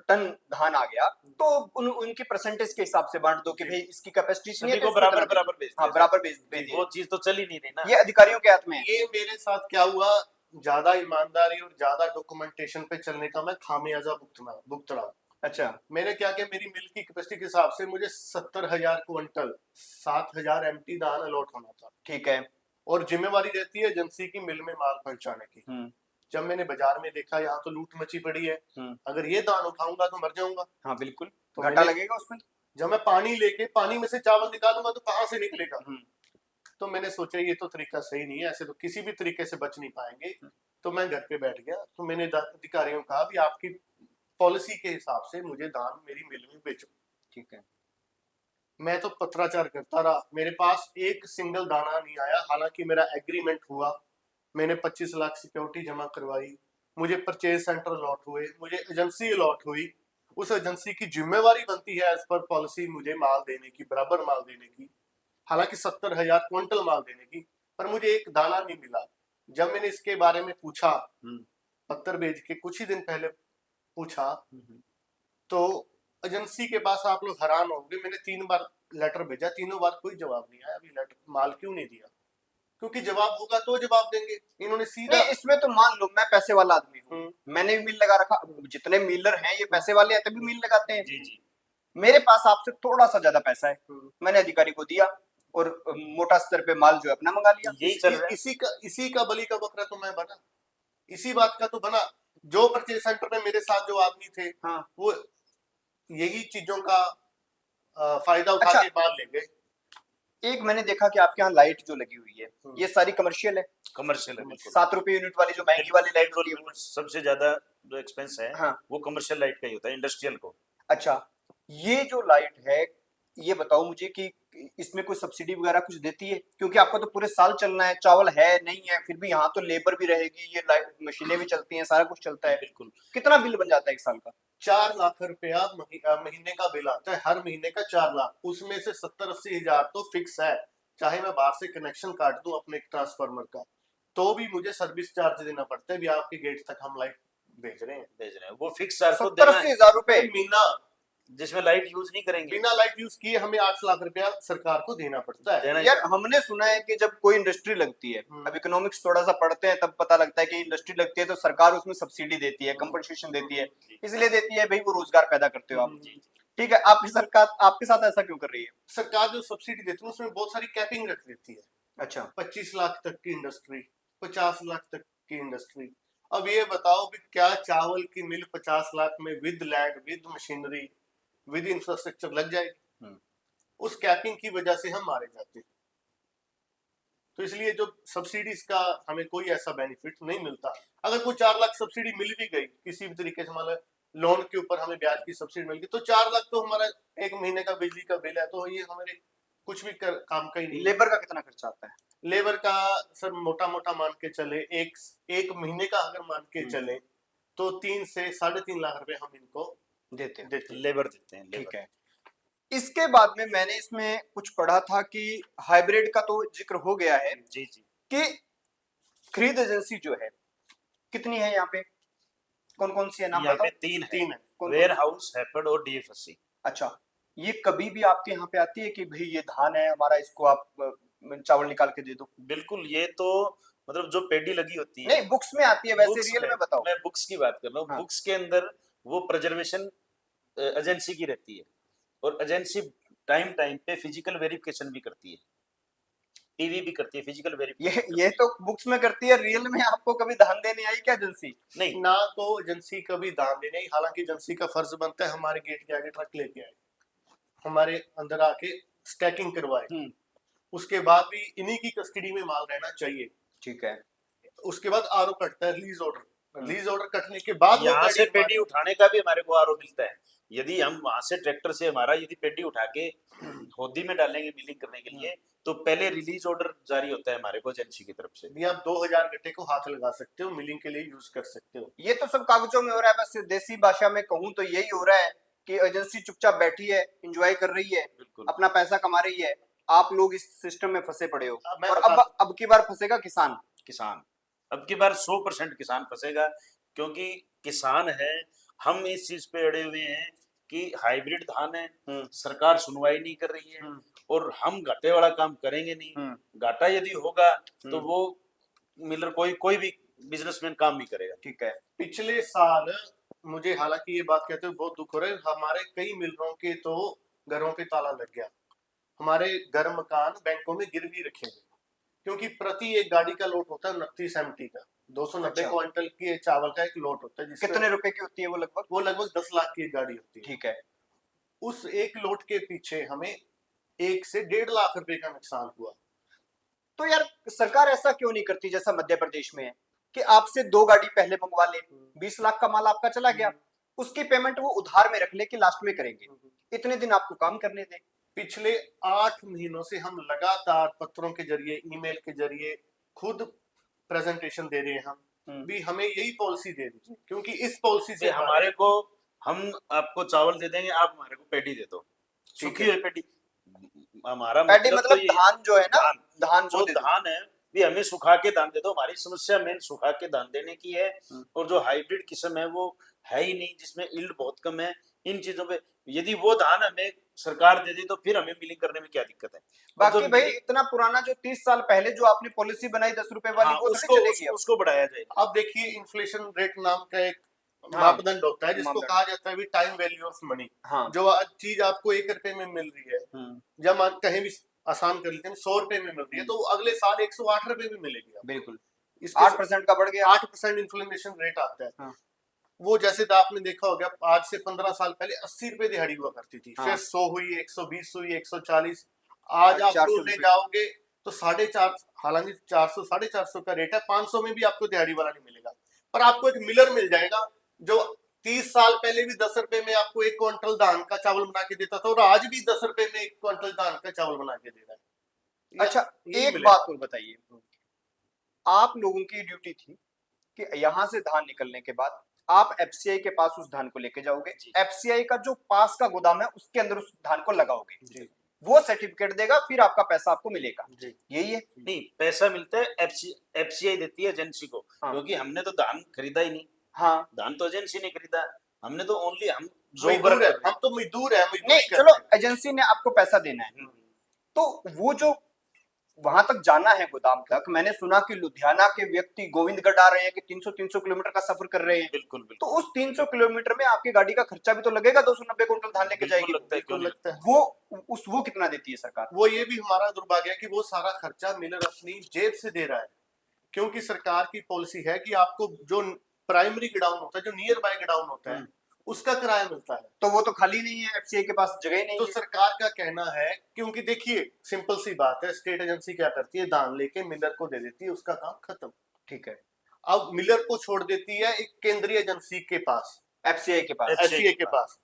टन धान आ गया तो उनकी परसेंटेज के हिसाब से बांट दो कि भाई इसकी कैपेसिटी इतनी है, सभी को तो इसको बराबर इतना बराबर दे। बेच हाँ, दिया। बराबर बेच दिए। वो चीज तो चल ही नहीं रही ना। ये अधिकारियों के हाथ में है। ये मेरे साथ क्या हुआ, ज्यादा ईमानदारी और ज्यादा डॉक्यूमेंटेशन पे चलने का मैं खामियाजा भुगत रहा हूँ। अच्छा, मैंने क्या किया, मेरी मिल की कैपेसिटी के हिसाब से मुझे 70,000 क्विंटल 7,000 एमटी धान अलॉट होना था। ठीक है। और जिम्मेवारी रहती है एजेंसी की मिल में माल पहुंचाने की। जब मैंने बाजार में देखा यहाँ तो लूट मची पड़ी है, अगर ये धान उठाऊंगा तो मर जाऊंगा। हाँ बिल्कुल, तो घाटा लगेगा उसमें। जब मैं पानी लेके पानी में से चावल निकालूंगा तो कहाँ से निकलेगा। तो मैंने सोचा ये तो तरीका सही नहीं है, ऐसे तो किसी भी तरीके से बच नहीं पाएंगे। तो मैं घर पे बैठ गया, तो मैंने अधिकारियों को कहा भी आपकी पॉलिसी के हिसाब से मुझे धान मेरी मिल में बेचो। ठीक है। मैं तो पत्राचार करता रहा, मेरे पास एक सिंगल दाना नहीं आया। हालांकि मेरा एग्रीमेंट हुआ, मैंने 25 लाख सिक्योरिटी जमा करवाई, मुझे परचेज सेंटर अलॉट हुए, मुझे एजेंसी अलॉट हुई। उस एजेंसी की जिम्मेवारी बनती है एज पर पॉलिसी मुझे माल देने की, बराबर माल देने की, हालांकि 70,000 क्विंटल माल देने की, पर मुझे एक दाना नहीं मिला। जब मैंने इसके बारे में पूछा, पत्र भेज के कुछ ही दिन पहले पूछा, तो एजेंसी के पास आप लोग हैरान होंगे, मैंने 3 बार लेटर भेजा, तीनों बार कोई जवाब नहीं आया। अभी लेटर माल क्यों नहीं दिया, क्योंकि जवाब होगा तो जवाब देंगे। इन्होंने सीधा नहीं, इसमें तो मान लो मैं पैसे वाला आदमी हूँ, मैंने भी मिल लगा रखा। जितने मिलर हैं ये पैसे वाले हैं तभी मिल लगाते हैं। जी। मेरे पास आपसे थोड़ा सा ज्यादा पैसा है, मैंने अधिकारी को दिया और मोटा स्तर पे माल जो है अपना मंगा लिया। यही चल रहा है। इसी का बलि का बकरा तो मैं बना, इसी बात का तो बना। जो परचेज सेंटर में मेरे साथ जो आदमी थे, हाँ, वो यही चीजों का फायदा उठा के माल ले गए। एक मैंने देखा कि आपके यहाँ लाइट जो लगी हुई है ये सारी कमर्शियल है। कमर्शियल है, बिल्कुल। 7 रुपए यूनिट वाली जो महंगी वाली लाइट होती है। सबसे ज्यादा जो एक्सपेंस है, हाँ, वो कमर्शियल लाइट का ही होता है, इंडस्ट्रियल को। अच्छा, ये जो लाइट है ये बताओ मुझे कि इसमें कोई सब्सिडी वगैरह कुछ देती है? क्योंकि आपको तो पूरे साल चलना है, चावल है नहीं है, फिर भी यहाँ तो लेबर भी रहेगी, ये लाइट मशीनें भी चलती हैं, सारा कुछ चलता है। बिल्कुल। कितना बिल बन जाता है एक साल का? 4 लाख रुपया महीने का बिल आता है, हर महीने का 4 लाख। उसमें से 70-80 हजार तो फिक्स है, चाहे मैं बाहर से कनेक्शन काट दूं अपने ट्रांसफार्मर का, तो भी मुझे सर्विस चार्ज देना पड़ता है। भी आपके गेट तक हम लाइट भेज रहे हैं, वो फिक्स चार्ज 70-80 हजार रुपए महीना, जिसमें लाइट यूज नहीं करेंगे। बिना लाइट यूज किए हमें 8 लाख रुपया सरकार को देना पड़ता है। यार हमने सुना है कि जब कोई इंडस्ट्री लगती है, अब इकोनॉमिक्स थोड़ा सा पढ़ते हैं तब पता लगता है कि इंडस्ट्री लगती है तो सरकार उसमें सब्सिडी देती है, कंपनसेशन देती है। इसलिए देती है भाई वो रोजगार पैदा करते हो आप। ठीक है, आपकी सरकार आपके साथ ऐसा क्यों कर रही है? सरकार जो सब्सिडी देती है उसमें बहुत सारी कैपिंग रख देती है। अच्छा, 25 लाख तक की इंडस्ट्री, 50 लाख तक की इंडस्ट्री। अब ये बताओ भी क्या चावल की मिल 50 लाख में with land, with machinery, with infrastructure लग जाएगी? उस कैपिंग की वजह से हम मारे जाते हैं। तो इसलिए जो सब्सिडीज का हमें कोई ऐसा बेनिफिट नहीं मिलता। अगर कोई 4 लाख सब्सिडी मिल भी गई किसी भी तरीके से, मान लोन के ऊपर हमें ब्याज की सब्सिडी मिल गई, तो 4 लाख तो हमारा एक महीने का बिजली का बिल है, तो ये हमारे कुछ भी काम का ही नहीं। लेबर का कितना खर्चा आता है? लेबर का सर मोटा मोटा मान के चले, एक महीने का अगर मान के चले तो 3 से 3.5 लाख रुपए हम इनको देते हैं, लेबर देते हैं। ठीक है। इसके बाद में मैंने इसमें कुछ पढ़ा था कि हाइब्रिड का तो जिक्र हो गया है। जी। कि खरीद एजेंसी जो है कितनी है यहाँ पे, कौन कौन सी है, नाम यहाँ बताओ? पे 3 है, कौन वेयर हाउस, हैफर्ड और डीएफएससी। अच्छा, ये कभी भी आपके यहाँ पे आती है कि भाई ये धान है हमारा, इसको आप चावल निकाल के दे दो? बिल्कुल, ये तो मतलब जो पेडी लगी होती है, नहीं बुक्स में आती है, वैसे रियल में बताओ। मैं बुक्स की बात कर रहा हूँ। हाँ। बुक्स के अंदर वो प्रिजर्वेशन एजेंसी की रहती है, और एजेंसी टाइम पे फिजिकल वेरिफिकेशन भी करती है, टीवी भी करती है, फिजिकल वेरिफिकेशन। ये तो बुक्स में करती है, रियल में आपको कभी धान देने आई क्या एजेंसी? नहीं ना, तो एजेंसी कभी दाम देने नहीं। हालांकि एजेंसी का फर्ज बनता है हमारे गेट के आगे ट्रक लेके आए, हमारे अंदर आके स्टैकिंग करवाए, उसके बाद भी इन्हीं की कस्टडी में माल रहना चाहिए। ठीक है। उसके बाद आरओ कटता है, रिलीज ऑर्डर, रिलीज ऑर्डर कटने के बाद वो यहाँ गाड़ी से हमारे- पेटी उठाने का भी हमारे को आरोप मिलता है। यदि हम वहां से ट्रैक्टर से हमारा यदि पेटी उठा के होदी में डालेंगे मिलिंग करने के लिए, तो पहले रिलीज ऑर्डर जारी होता है हमारे को एजेंसी की तरफ से। भी आप 2000 गट्टे को हाथ लगा सकते हो, मिलिंग के लिए यूज कर सकते हो। ये तो सब कागजों में हो रहा है, बस देसी भाषा में कहूँ तो यही हो रहा है कि एजेंसी चुपचाप बैठी है, एंजॉय कर रही है, बिल्कुल अपना पैसा कमा रही है, आप लोग इस सिस्टम में फंसे पड़े हो। अब मैं और बता- अब की बार फंसेगा किसान। किसान, अब की बार 100% किसान फंसेगा, क्योंकि किसान है, हम इस चीज पे अड़े हुए हैं कि हाइब्रिड धान है, सरकार सुनवाई नहीं कर रही है, और हम घाटे वाला काम करेंगे नहीं। घाटा यदि होगा तो वो मिलर कोई भी बिजनेसमैन काम नहीं करेगा। ठीक है। पिछले साल मुझे हालांकि ये बात कहते हुए बहुत दुख हो रहा है, हमारे कई मिलरों के तो घरों पे ताला लग गया, हमारे घर मकान बैंकों में गिरवी रखे गए, क्योंकि प्रति एक गाड़ी का लोट होता है 29 MT का, 290 अच्छा। क्विंटल की चावल का एक लोट होता है, जिसमें कितने रुपए की होती है वो लगभग? वो लगभग 10 लाख की एक गाड़ी होती है। ठीक है। उस एक लोट के पीछे हमें 1 से 1.5 लाख रुपए का नुकसान हुआ। तो यार सरकार ऐसा क्यों नहीं करती जैसा मध्य प्रदेश में है कि आपसे 2 गाड़ी पहले मंगवा ले, 20 लाख का माल आपका चला गया, उसकी पेमेंट वो उधार में रख ले कि लास्ट में करेंगे, इतने दिन आपको काम करने दें। पिछले 8 महीनों से हम लगातार पत्रों के जरिए, ईमेल के जरिए खुद प्रेजेंटेशन दे रहे हैं, हम भी हमें यही पॉलिसी दे दीजिए, क्योंकि इस पॉलिसी से हमारे को, हम आपको चावल दे देंगे, आप हमारे को पेटी दे दो, सूखी हुई पेटी। हमारा पैडी तो मतलब ये धान जो है ना, धान, धान जो वो दे दो। धान है भी हमें सुखा के दान दे दो। हमारी समस्या मेन सुखा के दान देने की है, और जो हाइब्रिड किस्म है वो है ही नहीं, जिसमें यील्ड बहुत कम है। इन चीजों पे यदि वो धान हमें सरकार दे दी तो फिर हमें मिलिंग करने में क्या दिक्कत है। बाकी भाई इतना पुराना जो 30 साल पहले जो आपने पॉलिसी बनाई 10 रुपए वाली, हाँ, वो उसको थोड़ी चलेगी अब। उसको बढ़ाया जाएगा। अब देखिए इन्फ्लेशन रेट नाम का एक हाँ, मापदंड होता है, जिसको मापदंड। कहा जाता है टाइम वैल्यू ऑफ मनी। हाँ। जो आज चीज आपको 1 रुपए में मिल रही है, जब आप कहीं भी आसान कर लेते हैं 100 रुपए में मिल रही है, तो वो अगले साल 108 रुपए में मिलेगी आपको। बिल्कुल। इसके 8% का बढ़ गया। 8% इन्फ्लेशन रेट आता है। हाँ। वो जैसे तो आपने देखा होगा, आज से 15 साल पहले 80 रुपए दिहाड़ी हुआ करती थी, हाँ। फिर 100 हुई, 120 हुई, 140, आज आप 400 ढूंढने जाओगे तो 450, हालांकि 400 450 का रेट है, 500 में भी आपको दिहाड़ी वाला नहीं मिलेगा। पर आपको एक मिलर मिल जाएगा जो 30 साल पहले भी 10 रुपए में आपको 1 क्विंटल धान का चावल बना के देता था, और आज भी 10 रुपए में 1 क्विंटल धान का चावल बना के दे रहा है। अच्छा, यही एक मिलेगा। बात और बताइए, आप लोगों की ड्यूटी थी कि यहाँ से धान निकलने के बाद आप एफसीआई के पास उस धान को लेके जाओगे, एफसीआई का जो पास का गोदाम है उसके अंदर उस धान को लगाओगे, जी, वो सर्टिफिकेट देगा, फिर आपका पैसा आपको मिलेगा। जी। यही है। नहीं, पैसा मिलता है एफसीआई देती है एजेंसी को, हाँ। क्योंकि हमने तो धान खरीदा ही नहीं। हाँ। धान तो एजेंसी ने खरीदा, हमने तो ओनली हम जो मजदूर है, हम तो मजदूर है, नहीं, चलो एजेंसी ने आपको पैसा देना है, तो वो जो वहां तक जाना है गोदाम तक, मैंने सुना कि लुधियाना के व्यक्ति गोविंदगढ़ आ रहे हैं कि 300 किलोमीटर का सफर कर रहे हैं। बिल्कुल तो बिल्कुल उस 300 किलोमीटर में आपकी गाड़ी का खर्चा भी तो लगेगा, 290 क्विंटल धान लेके बिल्कुल जाएगी। लगता है, क्यों नहीं लगता है। वो कितना देती है सरकार? वो ये भी हमारा दुर्भाग्य है कि वो सारा खर्चा मिलर अपनी जेब से दे रहा है, क्योंकि सरकार की पॉलिसी है कि आपको जो प्राइमरी गोडाउन होता है, जो नियर बाय गोडाउन होता है, उसका किराया मिलता है। तो वो तो खाली नहीं है, एफसीआई के पास जगह ही नहीं तो है। सरकार का कहना है, क्योंकि देखिए सिंपल सी बात है, स्टेट एजेंसी क्या करती है, धान लेके मिलर को दे देती है, उसका काम खत्म। ठीक है। अब मिलर को छोड़ देती है एक केंद्रीय एजेंसी के पास, एफसीआई के पास। एफसीए के पास।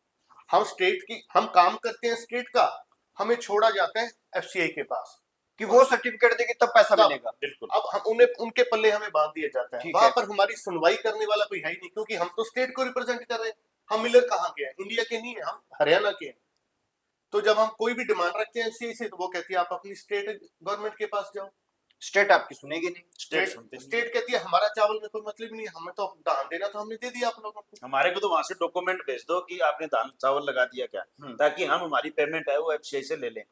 हम काम करते हैं स्टेट का, हमें छोड़ा जाता है एफसीआई के पास कि वो सर्टिफिकेट देगी तब पैसा तब- मिलेगा। बिल्कुल। अब हम उन्हें, उनके पल्ले हमें बांध दिया जाता है। ठीक वहां है। पर हमारी सुनवाई करने वाला कोई है ही नहीं, क्योंकि हम तो स्टेट को रिप्रेजेंट कर रहे हैं। हम मिलर कहाँ के हैं? इंडिया के नहीं है, हम हरियाणा के हैं। तो जब हम कोई भी डिमांड रखते हैं एफसीआई से, तो वो कहती है आप अपनी स्टेट गवर्नमेंट के पास जाओ। स्टेट आपकी सुनेगी नहीं। स्टेट सुनते हैं। स्टेट कहती है हमारा चावल में कोई मतलब नहीं है, हमें तो धान देना था, हमने दे दिया आप लोगों को। हमारे को तो वहां से डॉक्यूमेंट भेज दो कि आपने धान चावल लगा दिया क्या, ताकि हम हमारी पेमेंट है वो एफसीआई से ले लें।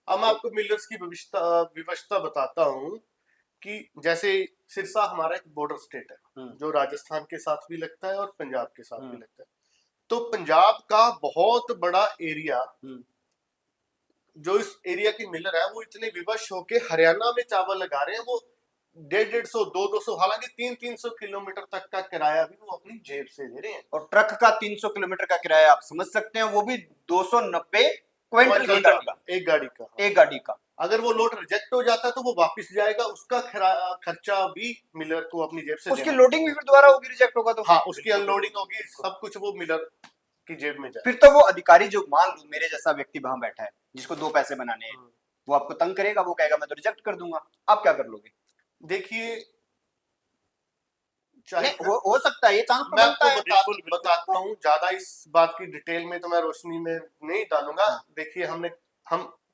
अब मैं आपको मिलर्स की विवशता बताता हूँ कि जैसे सिरसा हमारा एक बॉर्डर स्टेट है, जो राजस्थान के साथ भी लगता है और पंजाब के साथ भी लगता है। तो पंजाब का बहुत बड़ा एरिया, जो इस एरिया की मिलर है, वो इतने विवश होके हरियाणा में चावल लगा रहे हैं। वो 150, 200, हालांकि 300 किलोमीटर तक का किराया भी वो अपनी जेब से दे रहे हैं। और ट्रक का 300 किलोमीटर का किराया आप समझ सकते हैं, वो भी 290 क्विंटल की गाड़ी का, एक गाड़ी का। एक गाड़ी का। अगर वो लोड रिजेक्ट हो जाता है तो वो वापस जाएगा, उसका खर्चा भी मिलर को अपनी जेब से उसकी देना लोडिंग भी फिर दोबारा होगी रिजेक्ट होगा तो? हाँ, उसकी अनलोडिंग होगी, सब कुछ वो मिलर की जेब में जाए। फिर तो वो अधिकारी जो मान लो मेरे जैसा व्यक्ति वहां बैठा है जिसको 2 पैसे बनाने हैं, वो आपको तंग करेगा, वो कहेगा मैं तो रिजेक्ट कर दूंगा, आप क्या कर लोगे? देखिए, चाहे हो सकता है ये चांस तो मैं बनता है। आपको बताता हूँ, ज्यादा इस बात की डिटेल में तो मैं रोशनी में नहीं डालूंगा। देखिए, हम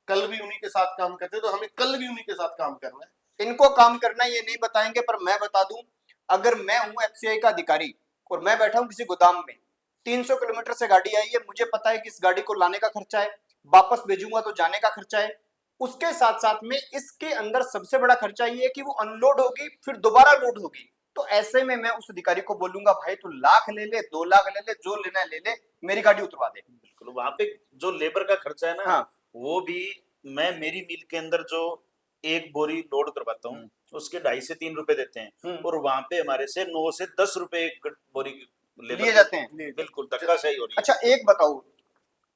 कल भी उन्हीं के साथ काम करते, तो हमें कल भी उन्हीं के साथ काम करना है। इनको काम करना ये नहीं बताएंगे, पर मैं बता दूं, अगर मैं हूं एफसीआई का अधिकारी और मैं बैठा हूं किसी गोदाम में, 300 किलोमीटर से गाड़ी आई है, मुझे पता है कि इस गाड़ी को लाने का खर्चा है, वापस भेजूंगा तो जाने का खर्चा है, उसके साथ साथ में इसके अंदर सबसे बड़ा खर्चा ये है कि वो अनलोड होगी फिर दोबारा लोड होगी। तो ऐसे में मैं उस अधिकारी को बोलूंगा भाई तू लाख ले ले, 2 लाख ले ले, जो लेना है ले ले, मेरी गाड़ी उतरवा दे। बिल्कुल, वहां पे जो लेबर का खर्चा है ना, हाँ। वो भी मैं मेरी मिल के अंदर जो एक बोरी लोड करवाता हूँ उसके 2.5 से 3 रुपए देते हैं, और वहां पे हमारे से 9 से 10 रुपए एक बोरी लिए जाते हैं। बिल्कुल धक्का सही हो रही है। अच्छा एक बताओ,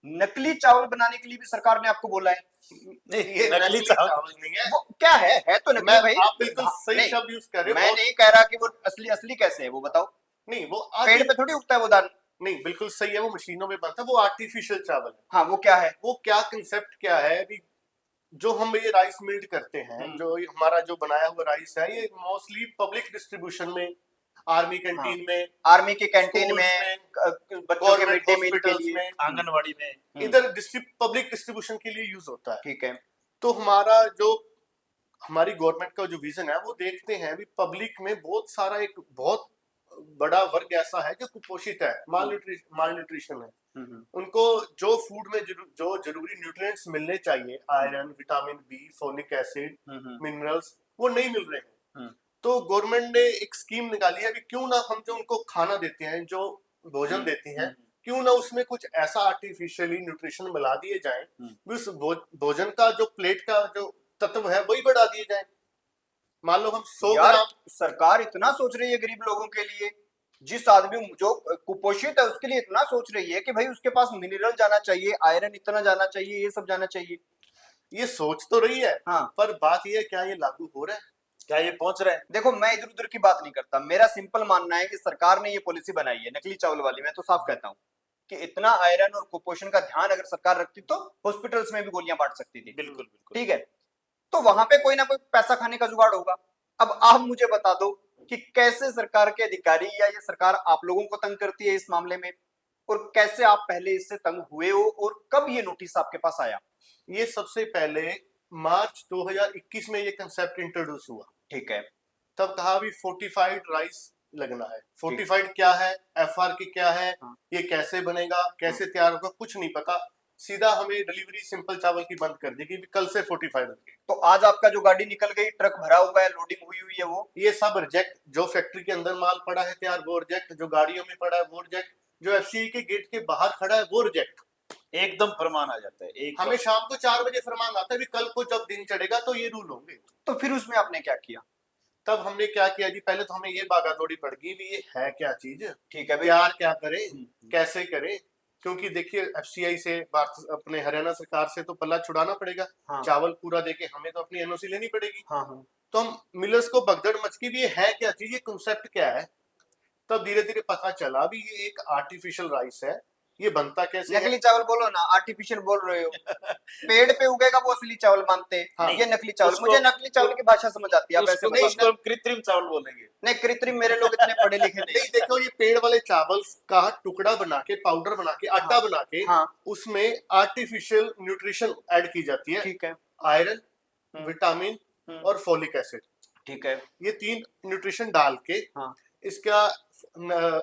नकली चावल बनाने के लिए भी सरकार ने आपको बोला है? नहीं, ये नकली चावल नहीं है। वो क्या है तो नकली भाई। आप बिल्कुल सही नहीं, शब्द यूज कर रहे हो। मैं नहीं कह रहा कि वो असली असली कैसे है, वो बताओ। नहीं, वो पेड़ पे थोड़ी उगता है वो दाना। नहीं, बिल्कुल सही है, वो मशीनों में बनता है, वो आर्टिफिशियल चावल है। हाँ, वो क्या है? वो क्या कंसेप्ट क्या है अभी, जो हम ये राइस मिल्ड करते हैं, जो हमारा जो बनाया हुआ राइस है, ये मोस्टली पब्लिक डिस्ट्रीब्यूशन में, आर्मी कैंटीन में, आर्मी के कैंटीन में, बच्चों के मिड डे मील के लिए, आंगनवाड़ी में, इधर पब्लिक डिस्ट्रीब्यूशन के लिए यूज होता है। ठीक है। तो हमारी गवर्नमेंट का जो विजन है, वो देखते हैं भी पब्लिक में बहुत सारा एक बहुत बड़ा वर्ग ऐसा है जो कुपोषित है, माल न्यूट्रिशन है। उनको जो फूड में जो जरूरी न्यूट्रिएंट्स मिलने चाहिए, iron, vitamin B, folic acid, minerals, वो नहीं मिल रहे हैं। तो गवर्नमेंट ने एक स्कीम निकाली है कि क्यों ना हम जो उनको खाना देते हैं, जो भोजन देते हैं, क्यों ना उसमें कुछ ऐसा आर्टिफिशियली न्यूट्रिशन मिला दिए जाए, उस भोजन का जो प्लेट का जो तत्व है वही बढ़ा दिए जाए। मान लो हम 100 ग्राम, सरकार इतना सोच रही है गरीब लोगों के लिए, जिस आदमी जो कुपोषित है उसके लिए इतना सोच रही है कि भाई उसके पास मिनरल जाना चाहिए, आयरन इतना जाना चाहिए, ये सब जाना चाहिए। ये सोच तो रही है, हाँ। पर बात ये है, क्या ये लागू हो रहा है, क्या ये पहुंच रहा है? देखो, मैं इधर उधर की बात नहीं करता, मेरा सिंपल मानना है कि सरकार ने ये पॉलिसी बनाई है नकली चावल वाली, मैं तो साफ कहता हूँ कि इतना आयरन और कुपोषण का ध्यान अगर सरकार रखती तो हॉस्पिटल्स में भी गोलियां बांट सकती थी। बिल्कुल बिल्कुल, ठीक है, तो वहां पे कोई ना कोई पैसा खाने का जुगाड़ होगा। अब आप मुझे बता दो कि कैसे सरकार के अधिकारी या ये सरकार आप लोगों को तंग करती है इस मामले में, और कैसे आप पहले इससे तंग हुए हो, और कब ये नोटिस आपके पास आया? ये सबसे पहले मार्च 2021 में ये कंसेप्ट इंट्रोड्यूस हुआ। ठीक है। तब कहा भी फोर्टिफाइड राइस लगना है। फोर्टिफाइड क्या है, एफआरके क्या है, ये कैसे बनेगा, कैसे तैयार होगा, कुछ नहीं पता। सीधा हमें डिलीवरी सिंपल चावल की बंद कर दी कि कल से फोर्टिफाइड होगी। तो आज आपका जो गाड़ी निकल गई, ट्रक भरा हुआ है, लोडिंग हुई है, वो ये सब रिजेक्ट, जो फैक्ट्री के अंदर माल पड़ा है तैयार वो रिजेक्ट, जो गाड़ियों में पड़ा है वो रिजेक्ट, जो एफसीआई के गेट के बाहर खड़ा है वो रिजेक्ट। एकदम फरमान आ जाता है। हमें शाम को 4 बजे फरमान आता है, कल को जब दिन चढ़ेगा तो ये रूल होंगे। तो फिर उसमें आपने क्या किया? तब हमने क्या किया जी, पहले तो हमें ये भागा दौड़ी पड़ गई भी ये है क्या चीज, ठीक है, तैयार क्या करें, कैसे करें, क्योंकि देखिए एफसीआई से, अपने हरियाणा सरकार से तो पल्ला छुड़ाना पड़ेगा। हाँ। चावल पूरा देके हमें तो अपनी एनओसी लेनी पड़ेगी। हाँ। तो हम मिलर्स को भगदड़ मच की भी ये है क्या चीज, ये कंसेप्ट क्या है। तब धीरे धीरे पता चला भी ये एक आर्टिफिशियल राइस है, ये बनता कैसे है। नकली चावल बोलो ना, आर्टिफिशियल बोल रहे हो। पेड़ पे उगेगा वो असली चावल मानते हैं। हाँ। ये नकली चावल, मुझे नकली चावल की भाषा समझ आती है। उसको नहीं, उसको कृत्रिम चावल बोलेंगे। नहीं, कृत्रिम मेरे लोग इतने पढ़े लिखे नहीं। देखो, ये पेड़ वाले चावल का टुकड़ा बना के, पाउडर बना के, आटा बना के, उसमें आर्टिफिशियल न्यूट्रिशन ऐड की जाती है। ठीक है। आयरन, विटामिन और फोलिक एसिड। ठीक है। ये 3 न्यूट्रिशन डाल के इसका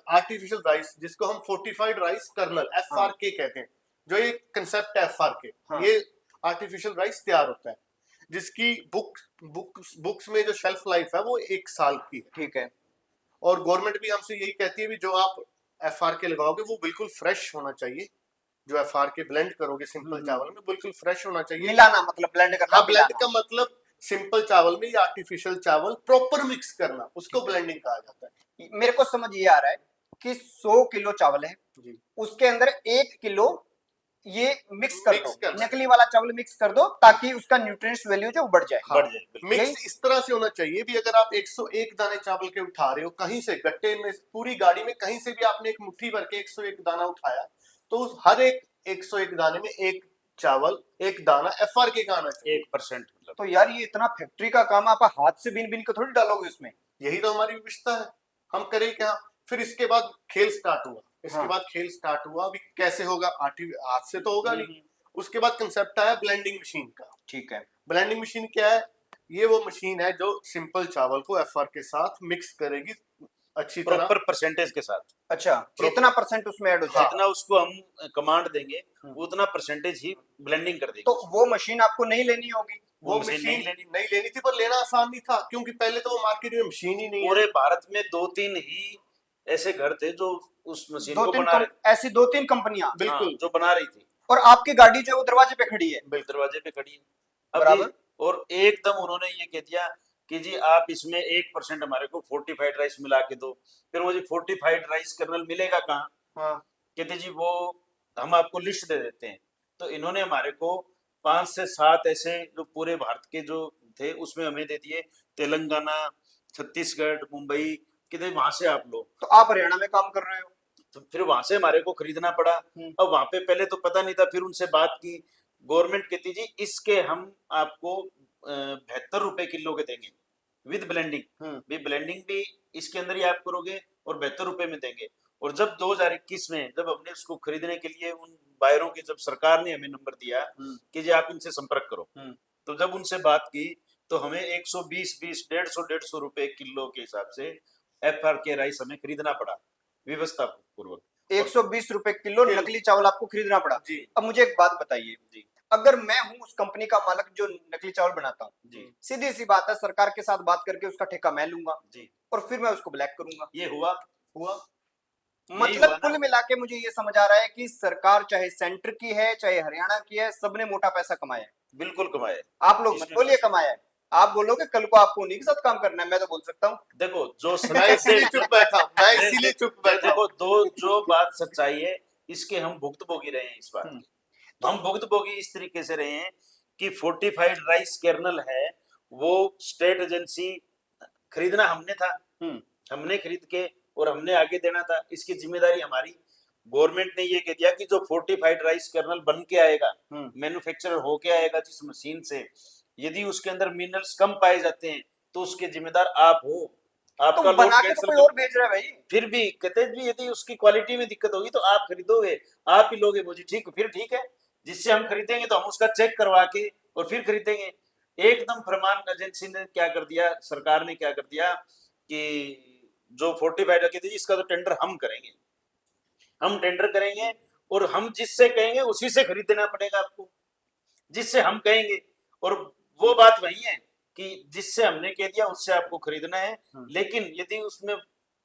आर्टिफिशियल राइस, जिसको हम फोर्टिफाइड राइस कर्नल, एफआरके कहते हैं, जो ये कंसेप्ट है एफआरके, ये आर्टिफिशियल राइस तैयार होता है, जिसकी बुक्स में जो शेल्फ लाइफ है वो 1 साल की है। ठीक है। और गवर्नमेंट भी हमसे यही कहती है भी जो आप एफआरके लगाओगे वो बिल्कुल फ्रेश होना चाहिए। जो एफआरके ब्लेंड करोगे सिंपल चावल में, बिल्कुल फ्रेश होना चाहिए। मिलाना मतलब ब्लेंड करना। ब्लेंड का मतलब सिंपल चावल में या आर्टिफिशियल चावल प्रॉपर मिक्स करना, उसको ब्लेंडिंग कहा जाता है। मेरे को समझ ये आ रहा है कि 100 किलो चावल है जी, उसके अंदर 1 किलो ये मिक्स कर मिक्स दो, कर दो। नकली वाला चावल मिक्स कर दो ताकि उसका न्यूट्रिएंट्स वैल्यू जो बढ़ जाए। बढ़ जाए बिल्कुल। मिक्स इस तरह से होना चाहिए भी, अगर आप 101 दाने चावल के उठा रहे हो कहीं से, गट्टे में पूरी गाड़ी में कहीं से भी आपने एक मुट्ठी भर के 101 दाना उठाया, तो उस हर एक 101 दाने में एक चावल, एक दाना FRK का आना चाहिए। 1% मतलब। तो यार ये इतना फैक्ट्री का काम आप हाथ से बीन बीन के थोड़ी डालोगे उसमें। यही तो हमारी विविधता है, हम करें क्या। फिर इसके बाद खेल स्टार्ट हुआ, इसके हाँ। बाद खेल स्टार्ट हुआ, अभी कैसे होगा, हाथ से तो होगा नहीं। उसके बाद कंसेप्ट आया ब्लेंडिंग मशीन का। ठीक है। ब्लेंडिंग मशीन क्या है? ये वो मशीन है जो सिंपल चावल को FR के साथ मिक्स करेगी अच्छी तरह। प्रॉपर परसेंटेज के साथ। अच्छा, जितना परसेंट उसमें ऐड हो जाए। जितना उसको हम कमांड देंगे उतना परसेंटेज ही ब्लेंडिंग कर देगी। तो वो मशीन आपको नहीं लेनी होगी। वो मशीन मशीन नहीं नहीं लेनी थी, पर लेना आसान नहीं था, क्योंकि पहले तो वो मार्केट में मशीन ही नहीं है। पूरे भारत में 2-3 ही ऐसे घर थे जो उस मशीन दो को तीन बना रहे थे। ऐसी 2-3 कंपनियां। बिल्कुल। हाँ, जो बना रही थी। और आपकी गाड़ी जो है वो दरवाजे पे खड़ी है। दरवाजे पे खड़ी है बराबर। अभी। और एकदम उन्होंने ये कह दिया कि जी आप इसमें 1% हमारे को फोर्टिफाइड राइस मिला के दो। फिर वो जी फोर्टिफाइड राइस कर्नल मिलेगा कहाँ? हाँ। कहते जी वो हम आपको लिस्ट दे देते हैं। तो इन्होंने हमारे को 5 से 7 ऐसे जो पूरे भारत के जो थे उसमें हमें दे दिए, तेलंगाना, छत्तीसगढ़, मुंबई, कहते वहां से आप लो। तो आप हरियाणा में काम कर रहे हो। तो फिर वहां से हमारे को खरीदना पड़ा। अब वहां पे पहले तो पता नहीं था, फिर उनसे बात की, गवर्नमेंट कहती जी इसके हम आपको 72 रुपए किलो के देंगे विद ब्लेंडिंग। भी ब्लेंडिंग भी इसके अंदर ही आप करोगे और 72 रुपए में देंगे। और जब 2021 में जब हमने उसको खरीदने के लिए उन बायरों के, जब सरकार ने हमें नंबर दिया कि जी आप इनसे संपर्क करो, तो जब उनसे बात की तो हमें 120 150 रुपए किलो के हिसाब से FRK राइस हमें खरीदना पड़ा व्यवस्था पूर्वक। 120 रुपए किलो नकली चावल आपको खरीदना पड़ा जी। अब मुझे एक बात बताइए जी। अगर मैं हूं उस कंपनी का मालिक जो नकली चावल बनाता हूँ, जी। सीधी सी बात है, सरकार के साथ बात करके उसका ठेका मैं लूंगा जी। और फिर मैं उसको ब्लैक करूंगा। ये हुआ मतलब हुआ कुल ना? मिला के मुझे ये समझ आ रहा है कि सरकार चाहे सेंटर की है चाहे हरियाणा की है, सबने मोटा पैसा कमाया है। बिल्कुल कमाए। आप लोग मत बोलिए कमाया है, आप बोलोगे कल को आपको उन्हीं के साथ काम करना है, मैं तो बोल सकता हूँ। देखो जो मैं इसीलिए चुप बैठा, मैं इसीलिए चुप बैठा। देखो दो जो बात सच्चाई है इसके हम भुक्तभोगी रहे हैं इस बात के। हम भुक्तभोगी इस तरीके से रहे हैं कि फोर्टिफाइड राइस कर्नल है वो स्टेट एजेंसी खरीदना हमने था, हमने खरीद के और हमने आगे देना था, इसकी जिम्मेदारी हमारी। गवर्नमेंट ने ये कह दिया कि जो फोर्टिफाइड राइस कर्नल बन के आएगा, मैन्युफैक्चरर होके आएगा जिस मशीन से, यदि उसके अंदर मिनरल्स कम पाए जाते हैं तो उसके जिम्मेदार आप हो। आपका तो लोड बना के तो कैंसिल कोई और भेज रहा है भाई। फिर भी कहते हैं भी यदि उसकी क्वालिटी में दिक्कत होगी तो आप खरीदोगे, आप ही लोगे। मुझे ठीक, फिर ठीक है, जिससे हम खरीदेंगे तो हम उसका चेक करवा के और फिर खरीदेंगे। एकदम फरमान एजेंसी ने क्या कर दिया, सरकार ने क्या कर दिया कि जो फोर्टिफाइड कहते हैं इसका तो टेंडर हम करेंगे, हम टेंडर करेंगे और हम जिससे कहेंगे उसी से खरीदना पड़ेगा आपको, जिससे हम कहेंगे। और वो बात वही है कि जिससे हमने कह दिया उससे आपको खरीदना है। लेकिन यदि उसमें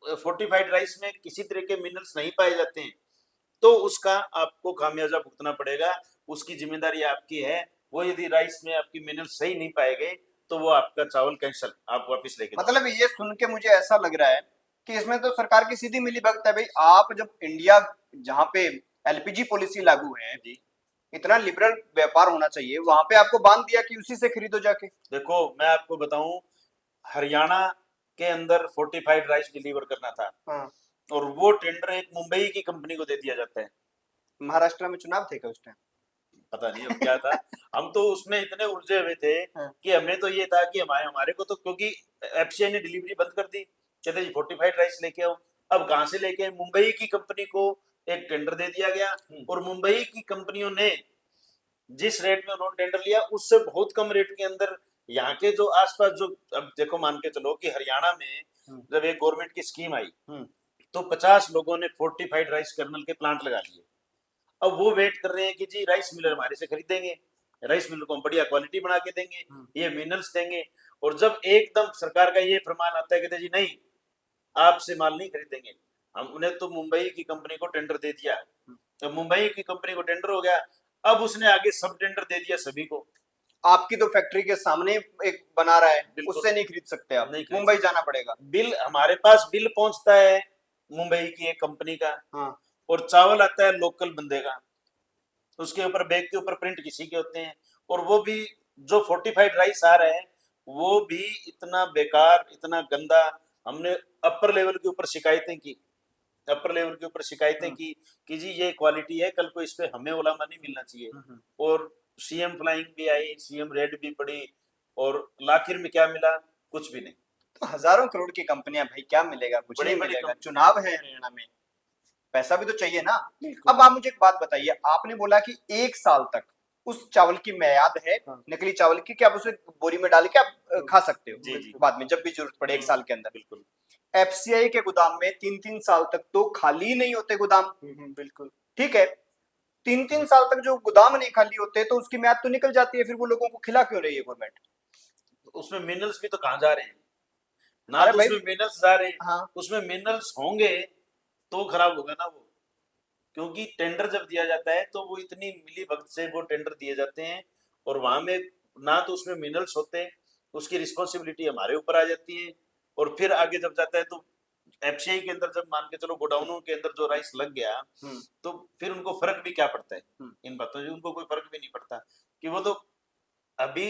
फोर्टिफाइड राइस में किसी तरह के मिनरल्स नहीं पाए जाते हैं तो उसका आपको खामियाजा भुगतना पड़ेगा, उसकी जिम्मेदारी आपकी है। वो यदि राइस में आपकी मिनरल्स सही नहीं पाए गए तो वो आपका चावल कैंसल, आप वापस लेके जाओ। मतलब ये सुन के मुझे ऐसा लग रहा है कि इसमें तो सरकार की सीधी मिलीभगत है भाई। आप जब इंडिया जहाँ पे LPG पॉलिसी लागू है, इतना लिबरल व्यापार होना चाहिए, वहां पे आपको बांध दिया कि उसी से खरीदो जाके। देखो मैं आपको बताऊं, हरियाणा के अंदर फोर्टिफाइड राइस डिलीवर करना था और वो टेंडर एक मुंबई की कंपनी को दे दिया जाता है। महाराष्ट्र में चुनाव थे क्या उस टाइम? पता नहीं अब क्या था। हम तो उसमें इतने उलझे हुए थे कि हमें तो ये था कि हमारे को तो, क्योंकि FCI ने डिलीवरी बंद कर दी, कहते जी फोर्टिफाइड राइस लेके आओ। अब कहां से लेके, मुंबई की कंपनी को एक टेंडर दे दिया गया और मुंबई की कंपनियों ने जिस रेट में उन्होंने टेंडर लिया उससे बहुत कम रेट के अंदर यहाँ के जो आसपास जो, अब देखो मान के चलो कि हरियाणा में जब एक गवर्नमेंट की स्कीम आई तो 50 लोगों ने फोर्टिफाइड राइस कर्नल के प्लांट लगा लिए। अब वो वेट कर रहे हैं कि जी राइस मिलर हमारे से खरीदेंगे, राइस मिलर को हम बढ़िया क्वालिटी बना के देंगे, ये मिनरल्स देंगे। और जब एकदम सरकार का ये फरमान आता है कहते जी नहीं आपसे माल नहीं खरीदेंगे, हम उन्हें तो मुंबई की कंपनी को टेंडर दे दिया। तो मुंबई की कंपनी को टेंडर हो गया, अब उसने आगे सब टेंडर दे दिया सभी को। आपकी तो फैक्ट्री के सामने एक बना रहा है, उससे नहीं खरीद सकते आप, मुंबई जाना पड़ेगा। बिल हमारे पास बिल पहुंचता है मुंबई की एक कंपनी का और चावल आता है लोकल बंदे का। उसके ऊपर बैग के ऊपर प्रिंट किसी के होते हैं, और वो भी जो फोर्टिफाइड राइस आ रहे हैं वो भी इतना बेकार, इतना गंदा। हमने अपर लेवल के ऊपर शिकायतें की, अपर लेवल के ऊपर शिकायतें की कि जी ये क्वालिटी है, कल को इस पे हमें उलामा नहीं मिलना चाहिए। और सीएम फ्लाइंग भी आई, सीएम रेड भी पड़ी, और आखिर में क्या मिला? कुछ भी नहीं। तो हजारों करोड़ की कंपनियां, भाई क्या मिलेगा? कुछ बड़ी नहीं बड़ी मिलेगा। कंपनी। चुनाव है हरियाणा में, पैसा भी तो चाहिए ना। अब आप मुझे एक बात बताइए, आपने बोला कि 1 साल तक उस चावल की मियाद है, नकली चावल की, कि आप उसे बोरी में डाल के आप खा सकते हो जी, जी। बाद में जब भी जरूरत पड़े 1 साल के अंदर। बिल्कुल। एफसीआई के गोदाम में 3-3 साल तक तो खाली नहीं होते गोदाम। बिल्कुल। ठीक है, 3-3 साल तक जो गोदाम नहीं खाली होते तो उसकी म्याद तो निकल जाती है, फिर वो लोगों को खिला क्यों रही है गवर्नमेंट? उसमें मिनरल्स भी तो कहाँ जा रहे हैं? ना अरे तो भाई, उसमें मिनरल्स जा रहे हैं। हाँ, उसमें मिनरल्स होंगे तो खराब होगा ना वो, क्योंकि टेंडर जब दिया जाता है तो वो इतनी मिली भगत से वो टेंडर दिए जाते हैं, और वहां में ना तो उसमें मिनरल्स होते हैं, उसकी रिस्पॉन्सिबिलिटी हमारे ऊपर आ जाती है। और फिर आगे जब जाता है तो एफसीआई के अंदर जब मान के चलो गोडाउनों के अंदर जो राइस लग गया, तो फिर उनको फर्क भी क्या पड़ता है इन बातों से? उनको कोई फर्क भी नहीं पड़ता कि वो तो अभी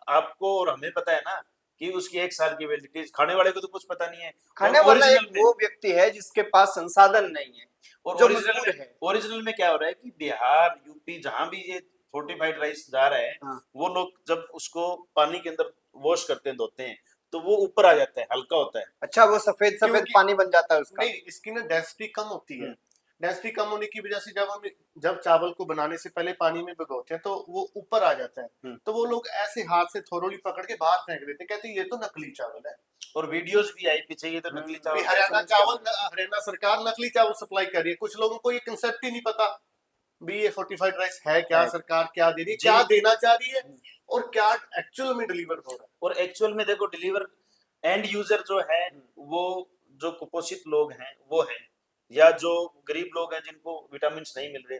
आपको और हमें पता है ना कि उसकी 1 साल की वैलिडिटी, खाने वाले को तो कुछ पता नहीं है। खाने वाला एक वो व्यक्ति है जिसके पास संसाधन नहीं है, और जो ओरिजिनल मजबूर है। ओरिजिनल में क्या हो रहा है कि बिहार, यूपी, जहां भी ये फोर्टिफाइड राइस जा रहा है, हाँ। वो लोग जब उसको पानी के अंदर वॉश करते हैं, धोते हैं, तो वो ऊपर आ जाता है, हल्का होता है। अच्छा, वो सफेद सफेद क्योंकि- पानी बन जाता है उसका। नहीं, इसकी ना डेंसिटी कम होती है। डेंसिटी कम होने की वजह से जब चावल को बनाने से पहले पानी में भिगोते हैं तो वो ऊपर आ जाता है, तो वो लोग ऐसे हाथ से थोरोली पकड़ के बाहर फेंक देते हैं, कहते हैं ये तो नकली चावल है। और वीडियोस भी आई पीछे, ये तो नकली चावल है। हरियाणा सरकार नकली चावल सप्लाई कर रही है। कुछ लोगों को ये कंसेप्ट ही नहीं पता भी ये फोर्टिफाइड राइस है क्या, है। सरकार क्या दे रही है, जी। क्या देना चाह रही है, और क्या एक्चुअल में डिलीवर हो रहा है। और एक्चुअल में देखो, डिलीवर एंड यूजर जो है, वो जो कुपोषित लोग हैं वो है, या जो गरीब लोग हैं जिनको विटामिन नहीं मिल रहे,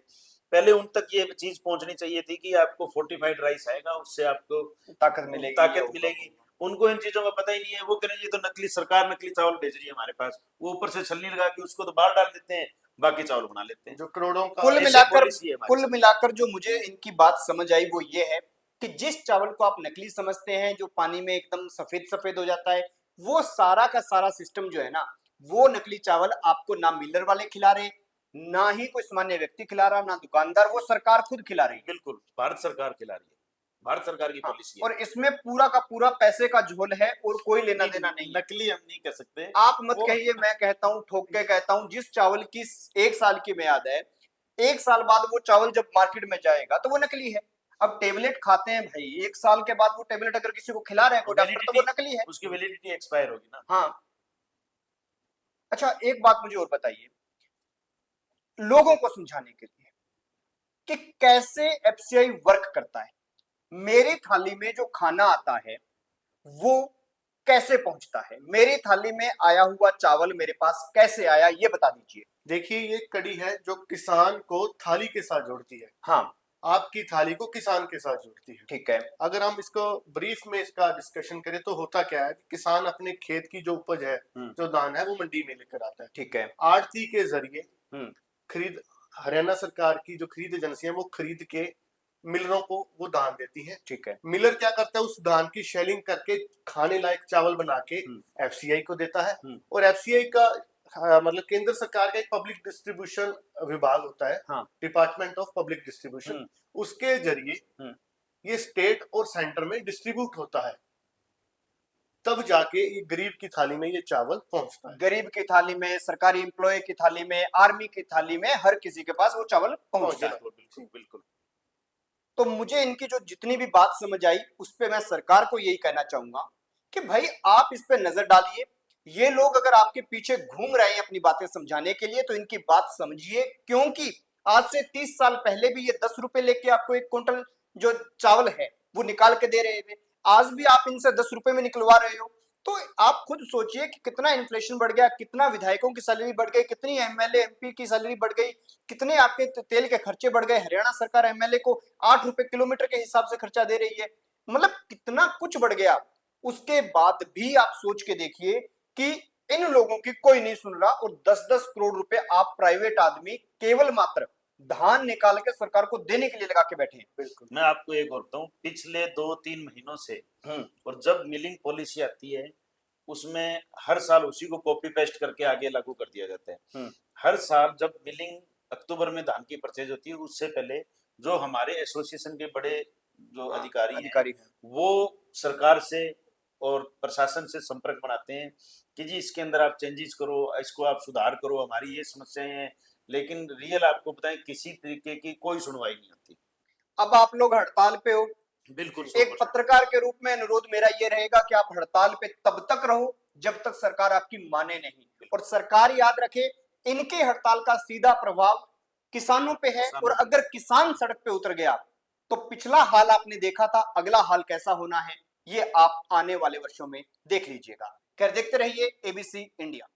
पहले उन तक ये चीज पहुंचनी चाहिए थी कि आपको फोर्टिफाइड राइस आएगा, उससे आपको ताकत मिलेगी। उनको इन चीजों का पता ही नहीं है। वो करें ये तो नकली, सरकार नकली चावल भेज रही है हमारे पास, वो ऊपर से छलनी लगा के उसको तो बाहर डाल देते हैं, बाकी चावल बना लेते हैं। जो करोड़ों का कुल मिलाकर जो मुझे इनकी बात समझ आई वो ये है कि जिस चावल को आप नकली समझते हैं, जो पानी में एकदम सफेद सफेद हो जाता है, वो सारा का सारा सिस्टम जो है ना, वो नकली चावल आपको ना मिलर वाले खिला रहे, ना ही कोई सामान्य व्यक्ति खिला रहा, ना दुकानदार, वो सरकार खुद खिला रही है। बिल्कुल, भारत सरकार खिला रही है, भारत सरकार की पॉलिसी है। और इसमें पूरा का पूरा पैसे का झोल है और कोई लेना देना नहीं। नकली हम नहीं कह सकते, आप मत कहिए, मैं कहता हूं, ठोक के कहता हूं, जिस चावल की 1 साल की मियाद है, 1 साल बाद वो चावल जब मार्केट में जाएगा तो वो नकली है। अब टेबलेट खाते हैं भाई, 1 साल के बाद वो टेबलेट अगर किसी को खिला रहे हैं कोई डॉक्टर, तो वो नकली है, उसकी वैलिडिटी एक्सपायर होगी ना। हाँ। अच्छा, एक बात मुझे और बताइए, लोगों को समझाने के लिए कि कैसे एफसीआई वर्क करता है, मेरी थाली में जो खाना आता है वो कैसे पहुंचता है, मेरी थाली में आया हुआ चावल मेरे पास कैसे आया, ये बता दीजिए। देखिए, ये कड़ी है जो किसान को थाली के साथ जोड़ती है। हाँ, आपकी थाली को किसान के साथ जोड़ती है। ठीक है। अगर हम इसको ब्रीफ में इसका डिस्कशन करें तो होता क्या है कि किसान अपने खेत की जो उपज है, जो धान है, वो मंडी में लेकर आता है। ठीक है। आड़ती के जरिए खरीद, हरियाणा सरकार की जो खरीद एजेंसी है वो खरीद के मिलरों को वो धान देती है। ठीक है। मिलर क्या करता है, उस धान की शेलिंग करके खाने लायक चावल बना के एफसीआई को देता है। और एफसीआई का मतलब केंद्र सरकार का एक पब्लिक डिस्ट्रीब्यूशन विभाग होता है, हाँ। डिपार्टमेंट ऑफ पब्लिक डिस्ट्रीब्यूशन, उसके जरिए ये स्टेट और सेंटर में डिस्ट्रीब्यूट होता है, तब जाके ये गरीब की थाली में ये चावल पहुंचता है। गरीब की थाली में, सरकारी एम्प्लॉय की थाली में, आर्मी की थाली में, हर किसी के पास वो चावल पहुंचता है। बिल्कुल। तो मुझे इनकी जो जितनी भी बात समझ आई, उस पे मैं सरकार को यही कहना चाहूंगा कि भाई आप इस पे नजर डालिए। ये लोग अगर आपके पीछे घूम रहे हैं अपनी बातें समझाने के लिए, तो इनकी बात समझिए, क्योंकि आज से 30 साल पहले भी ये 10 रुपए लेके आपको 1 क्विंटल जो चावल है वो निकाल के दे रहे थे। आज भी आप इनसे 10 रुपए में निकलवा रहे हो। तो आप खुद सोचिए कि कितना इन्फ्लेशन बढ़ गया, कितना विधायकों की सैलरी बढ़ गई, कितनी एमएलए एमपी की सैलरी बढ़ गई, कितने आपके तेल के खर्चे बढ़ गए। हरियाणा सरकार एमएलए को 8 रुपए किलोमीटर के हिसाब से खर्चा दे रही है, मतलब कितना कुछ बढ़ गया। उसके बाद भी आप सोच के देखिए कि इन लोगों की कोई नहीं सुन रहा, और 10-10 करोड़ रुपए आप प्राइवेट आदमी केवल मात्र धान निकाल के सरकार को देने के लिए लगा के बैठे हैं। बिल्कुल। मैं आपको एक और बताऊं, पिछले 2-3 महीनों से और जब मिलिंग पॉलिसी आती है उसमें हर साल उसी को कॉपी पेस्ट करके आगे लागू कर दिया जाता है। हर साल जब मिलिंग अक्टूबर में धान की परचेज होती है उससे पहले जो हमारे एसोसिएशन के बड़े जो अधिकारी हैं वो सरकार से और प्रशासन से संपर्क बनाते हैं कि जी इसके अंदर आप चेंजेस करो, इसको आप सुधार करो, हमारी ये समस्याएं हैं। लेकिन रियल आपको बताएं किसी तरीके की कोई सुनवाई नहीं होती। अब आप लोग हड़ताल पे हो, बिल्कुल। एक पत्रकार के रूप में अनुरोध मेरा ये रहेगा कि आप हड़ताल पे तब तक रहो जब तक सरकार आपकी माने नहीं। और सरकार याद रखे, इनके हड़ताल का सीधा प्रभाव किसानों पे है। और अगर किसान सड़क पे उतर गया तो पिछला हाल आपने देखा था, अगला हाल कैसा होना है ये आप आने वाले वर्षों में देख लीजिएगा। खैर, देखते रहिए एबीसी इंडिया।